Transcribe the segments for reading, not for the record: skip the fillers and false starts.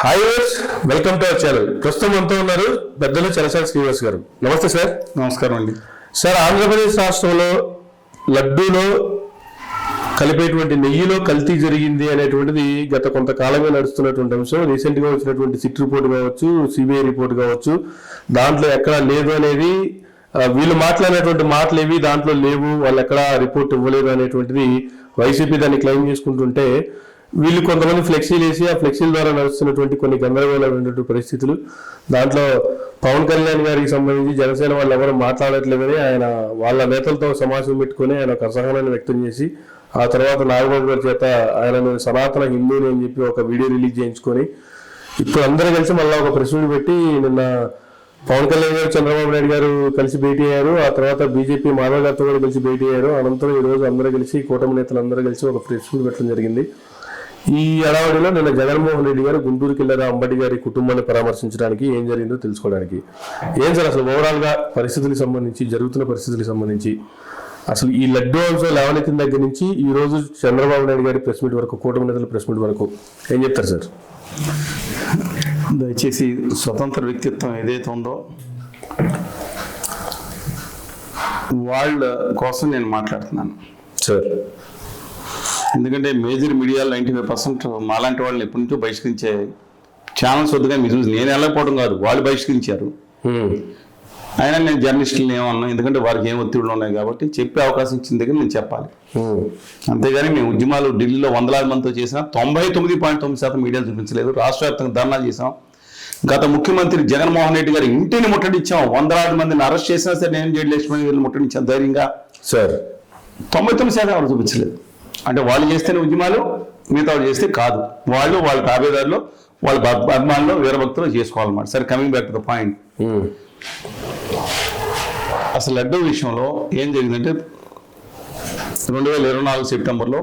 Hi welcome to our channel. ప్రస్తుతం మనతో ఉన్నారు పెద్దలు చలసాని శ్రీనివాస్ గారు. నమస్తే సార్. నమస్కారం అండి. సార్, ఆంధ్రప్రదేశ్ రాష్ట్రంలో లడ్డూలో కలిపేటువంటి నెయ్యిలో కల్తీ జరిగింది అనేటువంటిది గత కొంతకాలంగా నడుస్తున్నటువంటి అంశం. రీసెంట్ గా వచ్చినటువంటి సిట్ రిపోర్ట్ కావచ్చు, సిబిఐ రిపోర్ట్ కావచ్చు, దాంట్లో ఎక్కడా లేదు అనేది, వీళ్ళు మాట్లాడినటువంటి మాటలు ఏవి దాంట్లో లేవు, వాళ్ళు ఎక్కడా రిపోర్ట్ ఇవ్వలేదు అనేటువంటిది వైసీపీ దాన్ని క్లెయిమ్ చేసుకుంటుంటే, వీళ్ళు కొంతమంది ఫ్లెక్సీలు వేసి ఆ ఫ్లెక్సీల ద్వారా నడుస్తున్నటువంటి కొన్ని గందరగోళమైనటువంటి పరిస్థితులు. దాంట్లో పవన్ కళ్యాణ్ గారికి సంబంధించి జనసేన వాళ్ళు ఎవరు మాట్లాడట్లేదని ఆయన వాళ్ళ నేతలతో సమావేశం పెట్టుకుని ఆయన ఒక అసహనాన్ని వ్యక్తం చేసి, ఆ తర్వాత నాగబాబు గారి చేత ఆయనను సనాతన హిందువుని అని చెప్పి ఒక వీడియో రిలీజ్ చేయించుకొని ఇప్పుడు అందరూ కలిసి మళ్ళీ ఒక ప్రెస్ మీట్ పెట్టి, నిన్న పవన్ కళ్యాణ్ గారు చంద్రబాబు నాయుడు గారు కలిసి భేటీ అయ్యారు. ఆ తర్వాత బీజేపీ మాధవ్ గారితో కూడా కలిసి భేటీ అయ్యారు. అనంతరం ఈరోజు అందరూ కలిసి కూటమి నేతలు అందరూ కలిసి ఒక ప్రెస్ మీట్ పెట్టడం జరిగింది. ఈ అడావడిలో నిన్న జగన్మోహన్ రెడ్డి గారు గుంటూరుకి వెళ్ళారు అంబటి గారి కుటుంబాన్ని పరామర్శించడానికి. ఏం జరిగిందో తెలుసుకోవడానికి. ఏం సార్ అసలు ఓవరాల్ గా పరిస్థితులకు సంబంధించి, జరుగుతున్న పరిస్థితులకు సంబంధించి, అసలు ఈ లడ్డూ అంశం లేవనెత్తిన దగ్గర నుంచి ఈ రోజు చంద్రబాబు నాయుడు గారి ప్రెస్ మీట్ వరకు, కూటమి నేతల ప్రెస్ మీట్ వరకు ఏం చెప్తారు సార్? దయచేసి స్వతంత్ర వ్యక్తిత్వం ఏదైతే ఉందో వాళ్ళ కోసం నేను మాట్లాడుతున్నాను సార్. ఎందుకంటే మేజర్ మీడియాలో 95% మాలాంటి వాళ్ళని ఎప్పటి నుంచో బహిష్కరించే ఛానల్స్ వద్దుగా మీరు చూసి, నేను వెళ్ళకపోవడం కాదు, వాళ్ళు బహిష్కరించారు. అయినా నేను జర్నలిస్టులను ఏమన్నా, ఎందుకంటే వారికి ఏం ఒత్తిళ్ళు ఉన్నాయి కాబట్టి చెప్పే అవకాశం ఇచ్చిన దగ్గర నేను చెప్పాలి. అంతేగాని మేము ఉద్యమాలు ఢిల్లీలో వందలాది మందితో చేసినా 99.9% మీడియాలు చూపించలేదు. రాష్ట్ర వ్యాప్తంగా ధర్నాలు చేసాం. గత ముఖ్యమంత్రి జగన్మోహన్ రెడ్డి గారి ఇంటిని ముట్టడించాం. వందలాది మందిని అరెస్ట్ చేసినా సరే నేను జైలు లక్ష్మణ్ గారిని ముట్టడించాం ధైర్యంగా సార్. 99% ఎవరు చూపించలేదు. అంటే వాళ్ళు చేస్తేనే ఉద్యమాలు, మిగతా వాళ్ళు చేస్తే కాదు. వాళ్ళు వాళ్ళ తాబేదారులు, వాళ్ళ అభిమానులు, వీరభక్తులు చేసుకోవాలన్నమాట. సరే, coming back to the point. అసలు లడ్డూ విషయంలో ఏం జరిగిందంటే 2024 సెప్టెంబర్లో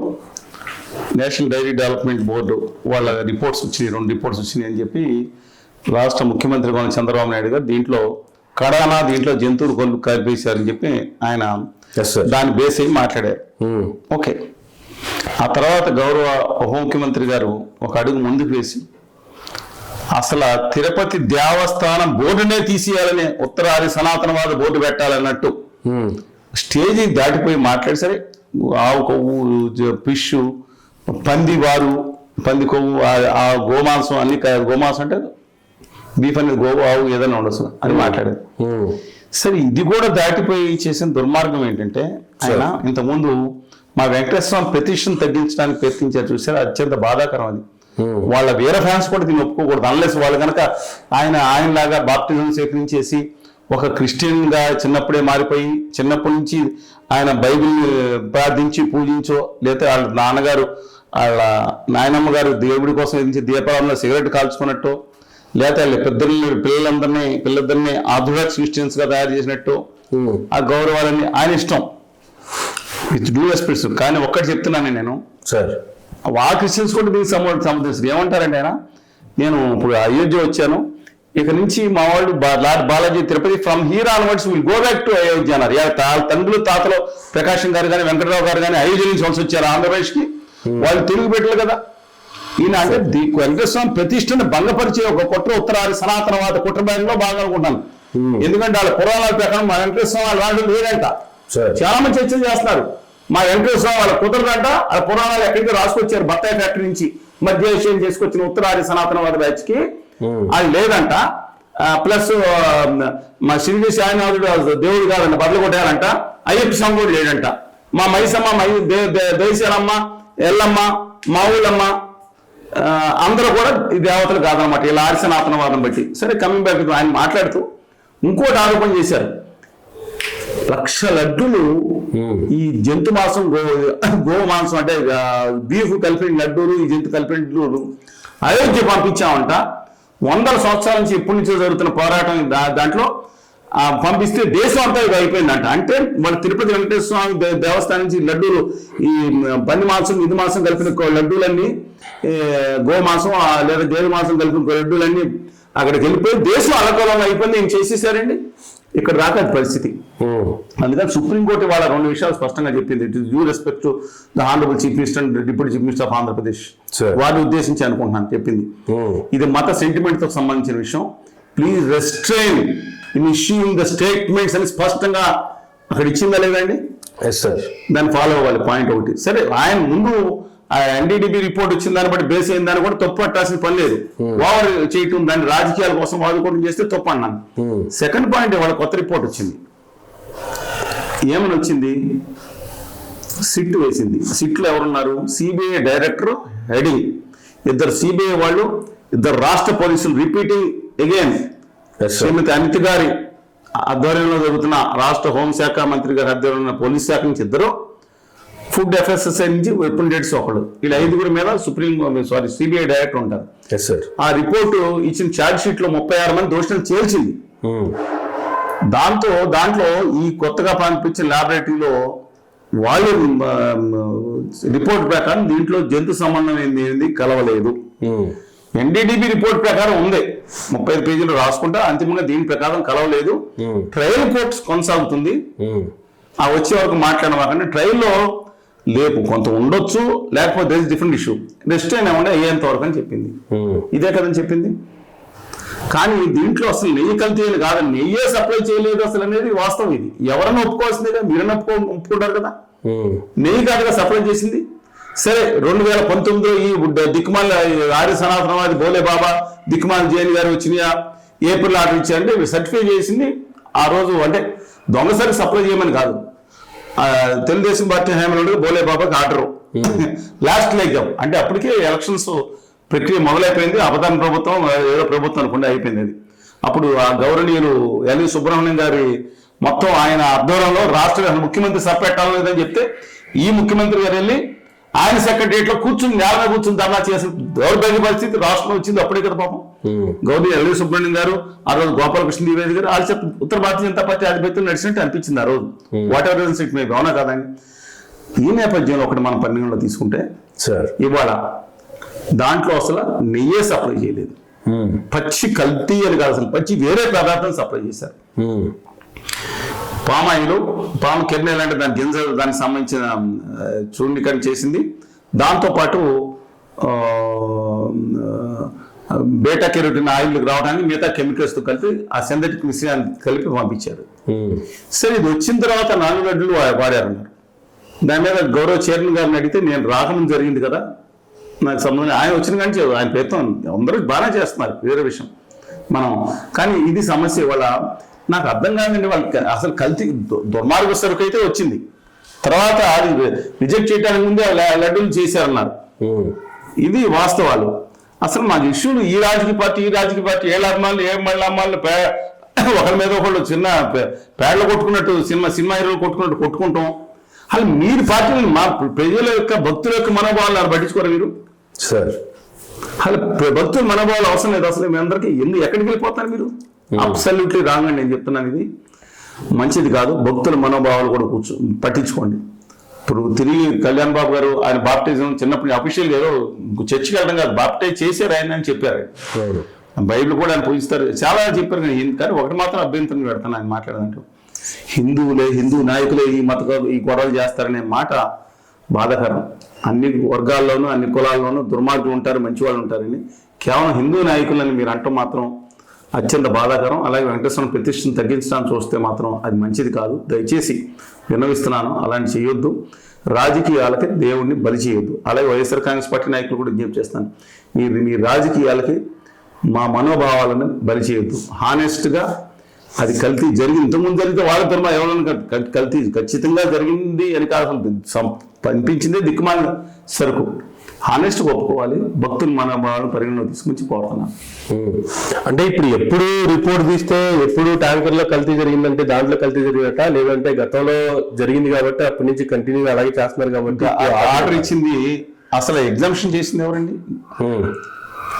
నేషనల్ డైరీ డెవలప్మెంట్ బోర్డు వాళ్ళ రిపోర్ట్స్ వచ్చినాయి, 2 రిపోర్ట్స్ వచ్చినాయి అని చెప్పి రాష్ట్ర ముఖ్యమంత్రి కొన చంద్రబాబు నాయుడు గారు దీంట్లో దీంట్లో జంతువులు కొలు కలిపేశారని చెప్పి ఆయన దాన్ని బేస్ అయ్యి మాట్లాడారు. ఓకే. ఆ తర్వాత గౌరవ ఉప ముఖ్యమంత్రి గారు ఒక అడుగు ముందుకు వేసి అసలు తిరుపతి దేవస్థానం బోర్డునే తీసేయాలని, ఉత్తరాది సనాతనవాద బోర్డు పెట్టాలన్నట్టు స్టేజీ దాటిపోయి మాట్లాడి, సరే ఆవు కొవ్వు, ఫిష్, పంది వారు, పంది కొవ్వు, ఆ గోమాంసం, అన్ని గోమాంసం అంటే బీఫ్ అనేది గోవు, ఆవు ఏదైనా ఉండొచ్చు అని మాట్లాడారు. సరే, ఇది కూడా దాటిపోయి చేసిన దుర్మార్గం ఏంటంటే, ఆయన ఇంతకుముందు మా వెంకటేశ్వర పిటిషన్ తగ్గించడానికి ప్రయత్నించారు చూసారు, అత్యంత బాధాకరం. అది వాళ్ళ వేరే ఫ్యాన్స్ కూడా దీన్ని ఒప్పుకోకూడదు. అన్లెస్ వాళ్ళు కనుక ఆయనలాగా బాప్టిజం స్వీకరించేసి ఒక క్రిస్టియన్ గా చిన్నప్పుడే మారిపోయి, చిన్నప్పటి నుంచి ఆయన బైబిల్ ప్రార్థించి పూజించో, లేకపోతే వాళ్ళ నాన్నగారు వాళ్ళ నాయనమ్మ గారు దేవుడి కోసం ఎదించి దీపావళిలో సిగరెట్ కాల్చుకున్నట్టు, లేకపోతే వాళ్ళ పిల్లలందరినీ ఆర్థోడాక్స్ క్రిస్టియన్స్ గా తయారు చేసినట్టు, ఆ గౌరవాలన్నీ ఆయన ఇష్టం, విత్ డ్యూ రెస్పెక్ట్స్. కానీ ఒక్కటి చెప్తున్నాను నేను సార్, ఆ క్రిస్టియన్స్ కూడా దీనికి సంబంధించింది. ఏమంటారంటే ఆయన, నేను ఇప్పుడు అయోధ్య వచ్చాను, ఇక నుంచి మా వాళ్ళు lord Balaji Tirupati from here onwards will go back to Ayodhya అన్నారు. తండ్రులు తాతలు ప్రకాశం గారు కానీ వెంకటరావు గారు కానీ అయోధ్య నుంచి వలస వచ్చారు ఆంధ్రప్రదేశ్ కి. వాళ్ళు తిరుగు పెట్టలు కదా. ఈయన అంటే వెంకటేశ్వర ప్రతిష్టను భంగపరిచే ఒక కుట్ర, ఉత్తరాది సనాతనవాద కుట్రలో బాగా అనుకుంటాను. ఎందుకంటే వాళ్ళ పురాణాల ప్రకారం మా వెంకటేశ్వర వాళ్ళ వాళ్ళు లేదంట. చాలా మంది చర్చలు చేస్తున్నారు. మా వెంకటేశ్వర వాళ్ళ కుదరదంట. వాళ్ళ పురాణాలు ఎక్కడికి రాసుకొచ్చారు, బత్తాయి ఫ్యాక్టరీ నుంచి మధ్య ఏషియన్ చేసుకొచ్చిన ఉత్తరాది సనాతనవాద బ్యాచ్ కి అది లేదంట. ప్లస్ మా శ్రీజీ సాయినాథుడు దేవుడు కాదంట, బదులు కొట్టారంట. అయ్యప్ప స్వామి కూడా లేడంట. మా మైసమ్మ, దేశాలమ్మ, ఎల్లమ్మ, మా ఊళ్ళమ్మ అందరూ కూడా ఈ దేవతలు కాదనమాట, ఇలా సనాతనవాదం బట్టి. సరే, కమింగ్ బ్యాక్ ఆయన మాట్లాడుతూ ఇంకోటి ఆరోపణ చేశారు. 1,00,000 లడ్డూలు ఈ జంతు మాంసం, గో మాంసం అంటే బీఫ్ కలిపిన లడ్డూలు, ఈ జంతు కలిపిన లడ్డూలు అయోధ్య పంపించామంట. 100 సంవత్సరాల నుంచి ఎప్పటి నుంచో జరుగుతున్న పోరాటం దాంట్లో పంపిస్తే దేశం అంతా ఇది అయిపోయిందంట. అంటే మన తిరుపతి వెంకటేశ్వర స్వామి దేవస్థానం నుంచి లడ్డూలు, ఈ పంది మాంసం, ఇది మాంసం కలిపిన లడ్డూలన్నీ, గోమాంసం లేదా దేవి మాంసం కలిపిన లడ్డూలన్నీ అక్కడికి వెళ్ళిపోయి దేశం అలకలం అయిపోయింది. ఏం చేసేసారండి. ఇక్కడ రాక పరిస్థితి. అందుకని సుప్రీంకోర్టు వాళ్ళ 2 విషయాలు స్పష్టంగా చెప్పింది. It is due respect to the honourable chief minister and deputy chief minister of Andhra Pradesh, వారిని ఉద్దేశించి అనుకుంటున్నాను చెప్పింది. ఇది మత సెంటిమెంట్ తో సంబంధించిన విషయం. Please restrain in issuing the statements అని స్పష్టంగా అక్కడ ఇచ్చిందా లేదండి? దాన్ని ఫాలో అవ్వాలి. పాయింట్ ఒకటి. సరే, ఆయన ముందు ఎన్డీడీబీ రిపోర్ట్ వచ్చిన దాన్ని బట్టి బేస్ అయిన దాన్ని కూడా తప్పు పట్టాల్సిన పని లేదు. ఓవర్ చేయటం, దాన్ని రాజకీయాల కోసం వాడుకోవడం చేస్తే తప్పు అన్నాను. సెకండ్ పాయింట్, వాళ్ళ కొత్త రిపోర్ట్ వచ్చింది. ఏమని వచ్చింది? సిట్ వేసింది. సిట్ లో ఎవరున్నారు? సిబిఐ డైరెక్టర్ హెడింగ్, 2 సిబిఐ వాళ్ళు, 2 రాష్ట్ర పోలీసులు. రిపీటింగ్ అగైన్, శ్రీమతి అనిత గారి ఆధ్వర్యంలో జరుగుతున్న, రాష్ట్ర హోంశాఖ మంత్రి గారి ఆధ్వర్యంలో ఉన్న పోలీస్ శాఖ నుంచి 2, ఫుడ్ ఎఫ్ఎస్ఎస్ఐ నుంచి వెపన్ డేట్స్ ఒకళ్ళు. ఇలా 5 మీద సిబిఐ డైరెక్టర్ ఉంటారు. ఆ రిపోర్టు ఇచ్చిన ఛార్జ్ షీట్ లో 36 మంది దోషులను చేర్చింది. దాంట్లో ఈ కొత్తగా పంపించిన ల్యాబొరేటరీలో వాళ్ళు రిపోర్ట్ ప్రకారం దీంట్లో జంతు సంబంధం ఏంది కలవలేదు. ఎన్డీడీబీ రిపోర్ట్ ప్రకారం ఉంది, 35 పేజీలు రాసుకుంటా. అంతిమంగా దీని ప్రకారం కలవలేదు. ట్రయల్ కోర్ట్స్ కొనసాగుతుంది. ఆ వచ్చే వరకు మాట్లాడమాకండి. ట్రయల్లో లేపు కొంత ఉండొచ్చు, లేకపోతే దేస్ డిఫరెంట్ ఇష్యూ. రెస్ట్రైన్ ఏమన్నా అయ్యేంత వరకు అని చెప్పింది. ఇదే కదని చెప్పింది. కానీ దీంట్లో అసలు నెయ్యి కల్తీ అని కాదు, నెయ్యే సప్లై చేయలేదు అసలు అనేది వాస్తవం. ఇది ఎవరన్నా ఒప్పుకోవాల్సిందే కదా, మీరన్నా ఒప్పుకుంటారు కదా. నెయ్యి కాదుగా సప్లై చేసింది. సరే, 2019లో ఈ దిక్కుమాల ఆర్య సనాతనవాది బోలే బాబా, దిక్కుమాల జైన్ గారు వచ్చినాయా, ఏప్రిల్ ఆర్డర్ ఇచ్చారంటే సర్టిఫై చేసింది ఆ రోజు. అంటే దొంగసారి సప్లై చేయమని కాదు, తెలుగుదేశం పార్టీ హయాంలో బోలే బాబాకి ఆర్డర్ లాస్ట్ లెగ్గాం. అంటే అప్పటికే ఎలక్షన్స్ ప్రక్రియ మొదలైపోయింది. అవధాన ప్రభుత్వం ఏదో ప్రభుత్వం అనుకుంటే అయిపోయింది అది. అప్పుడు ఆ గౌరవనీయులు ఎల్వి సుబ్రహ్మణ్యం గారి మొత్తం ఆయన ఆధ్వర్యంలో రాష్ట్ర ముఖ్యమంత్రి సప్పెట్టాలని లేదని చెప్తే, ఈ ముఖ్యమంత్రి గారు వెళ్ళి ఆయన సెక్రటరియట్ లో కూర్చుని నేల మీద కూర్చుని ధర్నా చేసిన దౌర్భాగ్య పరిస్థితి రాష్ట్రం వచ్చింది. అప్పుడే కదా పాపం గౌరవ ఎల్వి సుబ్రహ్మణ్యం గారు, ఆ రోజు గోపాలకృష్ణ ద్వివేది గారు, వాళ్ళు చెప్పి ఉత్తర భారతీయ జనతా పార్టీ ఆధిపత్యం నడిచినట్టు అనిపించింది ఆ రోజు. What ever reasons it may be, అవునా కాదండి? ఈ నేపథ్యంలో ఒకటి మనం పరిగణలో తీసుకుంటే, ఇవాళ దాంట్లో అసలు నెయ్యే సప్లై చేయలేదు, పచ్చి కల్తీ అని కాదు, అసలు పచ్చి వేరే పదార్థం సప్లై చేశారు. పాము కిరణాలు అంటే దాని గింజ, దానికి సంబంధించిన చూర్ణీకరణ చేసింది. దాంతోపాటు బేటా కెరోటిన్ ఆయిల్ రావడానికి మిగతా కెమికల్స్తో కలిపి ఆ సింథటిక్ మిశ్రమాన్ని కలిపి పంపించారు. సరే, ఇది వచ్చిన తర్వాత 4 గంటలు వాడారన్నారు. దాని మీద గౌరవ చైర్మన్ గారిని అడిగితే, నేను రాకముందు జరిగింది కదా, నాకు సంబంధం, ఆయన వచ్చిన కానీ ఆయన ప్రయత్నం అందరూ బాగానే చేస్తున్నారు, వేరే విషయం మనం. కానీ ఇది సమస్య వల్ల నాకు అర్థం కాదండి. వాళ్ళకి అసలు కల్తీ దుర్మార్గ సరుకు అయితే వచ్చింది, తర్వాత అది రిజెక్ట్ చేయడానికి ముందే లడ్డూలు చేశారన్నారు. ఇది వాస్తవాలు. అసలు మాకు ఇష్యూలు ఈ రాజకీయ పార్టీ ఏళ్ళ అమ్మాలు మళ్ళీ అమ్మాళ్ళు ఒకరి మీద ఒకళ్ళు చిన్న పేడలు కొట్టుకున్నట్టు, సినిమా హీరోలు కొట్టుకుంటాం. అసలు మీరు పార్టీలు మా ప్రజల యొక్క భక్తుల యొక్క మనోభావాలు పట్టించుకోరు మీరు. అసలు భక్తుల మనోభావాలు అవసరం లేదు అసలు మీ అందరికీ. ఎక్కడికి వెళ్ళిపోతారు మీరు? అబ్సల్యూట్లీ రాంగ్ అండి, నేను చెప్తున్నాను. ఇది మంచిది కాదు. భక్తుల మనోభావాలు కూడా పట్టించుకోండి. ఇప్పుడు తిరిగి కళ్యాణ్ బాబు గారు ఆయన బాప్టిజం చిన్నప్పుడు అఫీషియల్ ఏదో చర్చికి వెళ్ళడం కాదు, బాప్టైజ్ చేశారు ఆయన అని చెప్పారు. బైబిల్ కూడా ఆయన పూజిస్తారు, చాలా చెప్పారు. కానీ ఒకటి మాత్రం అభ్యంతరం పెడతాను ఆయన మాట్లాడదంటూ, హిందూ నాయకులే ఈ గొడవలు చేస్తారనే మాట బాధాకరం. అన్ని వర్గాల్లోనూ అన్ని కులాల్లోనూ దుర్మార్గులు ఉంటారు, మంచి వాళ్ళు ఉంటారని కేవలం హిందూ నాయకులని మీరు అంటూ మాత్రం అత్యంత బాధాకరం. అలాగే వెంకటేశ్వర ప్రతిష్టను తగ్గించడానికి చూస్తే మాత్రం అది మంచిది కాదు. దయచేసి విన్నవిస్తున్నాను, అలాంటి చేయొద్దు. రాజకీయాలకి దేవుడిని బలి చేయొద్దు. అలాగే వైఎస్ఆర్ కాంగ్రెస్ పార్టీ నాయకులు కూడా విజ్ఞప్తి చేస్తాను, మీ రాజకీయాలకి మా మనోభావాలను బలి చేయొద్దు. హానెస్ట్గా అది కల్తీ జరిగింది, ఇంతకుముందు జరిగితే వాళ్ళ ధర్మ ఎవరైనా కల్తీ ఖచ్చితంగా జరిగింది అని కాదు, పంపించిందే దిక్కుమాలిన సరుకు. హానెస్ట్గా ఒప్పుకోవాలి. భక్తులు మనోభావాలను పరిగణలో తీసుకొచ్చి కోరుతున్నాను. అంటే ఇప్పుడు ఎప్పుడు రిపోర్ట్ తీస్తే ఎప్పుడు ట్యాంకర్లో కల్తీ జరిగిందంటే దాంట్లో కల్తీ జరిగినట్ట, లేదంటే గతంలో జరిగింది కాబట్టి అప్పటి నుంచి కంటిన్యూ అలాగే చేస్తున్నారు కాబట్టి ఆర్డర్ ఇచ్చింది అసలు ఎగ్జామ్షన్ చేసింది ఎవరండి?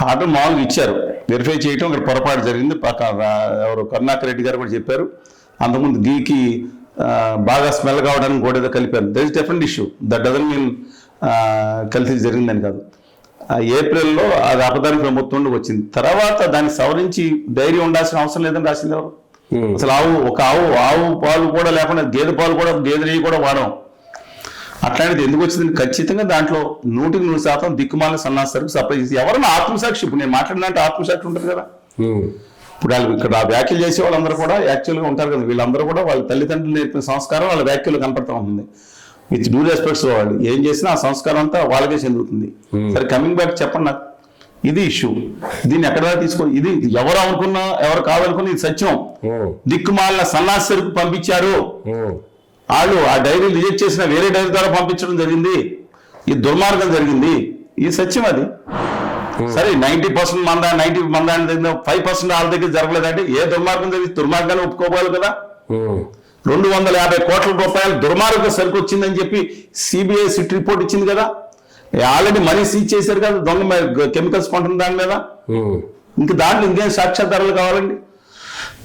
ఆర్డర్ మామూలుగా ఇచ్చారు, వెరిఫై చేయటం ఇక్కడ పొరపాటు జరిగింది. ఎవరు కరుణాకర్ రెడ్డి గారు కూడా చెప్పారు. అంతకుముందు గీకి బాగా స్మెల్ కావడానికి కూడా ఏదో కలిపారు. That is different issue. That doesn't mean కల్తీ జరిగిందని కాదు. ఏప్రిల్లో అది అపదానికి ప్రభుత్వం వచ్చింది. తర్వాత దాన్ని సవరించి ధైర్యం ఉండాల్సిన అవసరం లేదని రాసింది ఎవరు? అసలు ఆవు పాలు కూడా లేకుండా గేదె పాలు కూడా గేదె నెయ్యి కూడా వాడం. అట్లాంటిది ఎందుకు వచ్చింది? ఖచ్చితంగా దాంట్లో 100% దిక్కుమాల సన్నాస సరుకు సప్లై చేసి ఎవరైనా ఆత్మసాక్షి, ఇప్పుడు నేను మాట్లాడినంటే ఆత్మసాక్షి ఉంటుంది కదా. ఇప్పుడు వాళ్ళు ఇక్కడ వ్యాఖ్యలు చేసే వాళ్ళందరూ కూడా యాక్చువల్గా ఉంటారు కదా, వీళ్ళందరూ కూడా వాళ్ళ తల్లిదండ్రులు నేర్పిన సంస్కారం వాళ్ళ వ్యాఖ్యలు కనపడతా ఉంటుంది. విత్ డ్యూ రెస్పెక్ట్స్ వాళ్ళు ఏం చేసినా ఆ సంస్కారం అంతా వాళ్ళకే చెందుతుంది. సరే, కమింగ్ బ్యాక్ చెప్పండి నాకు, ఇది ఇష్యూ. దీన్ని ఎక్కడ ఇది ఎవరు అనుకున్నా ఎవరు కాదనుకున్నా ఇది సత్యం. దిక్కుమాలిన సన్నాస సరుకు పంపించారు వాళ్ళు. ఆ డైరీ రిజెక్ట్ చేసిన వేరే డైరీ ద్వారా పంపించడం జరిగింది. ఈ దుర్మార్గం జరిగింది, ఈ సత్యం అది. సరే, 90% మందా 90 మందా 5% వాళ్ళ దగ్గర జరగలేదంటే ఏ దుర్మార్గం జరిగింది? దుర్మార్గాన్ని ఒప్పుకోవాలి కదా. 250 కోట్ల రూపాయలు దుర్మార్గ సరుకు వచ్చిందని చెప్పి సిబిఐ సిట్ రిపోర్ట్ ఇచ్చింది కదా. ఆల్రెడీ మనీ సీజ్ చేశారు కదా దొంగ కెమికల్స్ కొంటున్న దాని మీద. ఇంకా దాంట్లో ఇంకేం సాక్ష్యాధారాలు కావాలండి?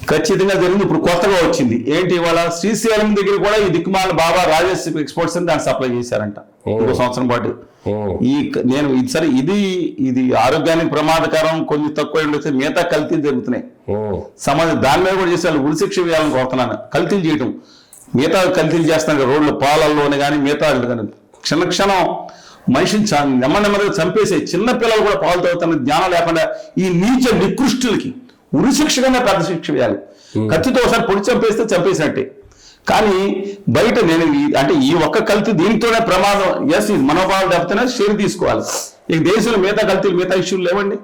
ఖచ్చితంగా జరిగింది. ఇప్పుడు కొత్తగా వచ్చింది ఏంటి, ఇవాళ శ్రీశైలం దగ్గర కూడా ఈ దిక్కుమాల బాబా రాజేష్ ఎక్స్పోర్ట్స్ అని దాన్ని సప్లై చేశారంట ఇంకో సంవత్సరం పాటు. నేను సరే, ఇది ఆరోగ్యానికి ప్రమాదకరం, కొంచెం తక్కువ ఉండొచ్చు, మిగతా కల్తీలు జరుగుతున్నాయి సమాజం. దాని మీద కూడా చేసి వాళ్ళు ఉరిశిక్ష వేయాలని కోరుతున్నాను. కల్తీలు చేయటం, మిగతా కల్తీలు చేస్తున్నారు రోడ్లు పాలల్లోనే కానీ మిగతా కానీ. క్షణం మనిషిని నెమ్మదిగా చంపేసే చిన్న పిల్లలు కూడా పాలు తాగుతున్న జ్ఞానం లేకుండా ఈ నీచ నికృష్టులకి ఉరిశిక్షగానే పెద్ద శిక్ష వేయాలి. కత్తితో ఒకసారి పొడి చంపేసినట్టే. కానీ బయట నేను అంటే ఈ ఒక్క కల్తీ దీంతోనే ప్రమాదం. ఎస్, ఇది మనోభావాలు దెబ్బతోనే షేర్ తీసుకోవాలి. ఇక దేశంలో మిగతా కల్తీలు మిగతా ఇష్యూలు లేవండి.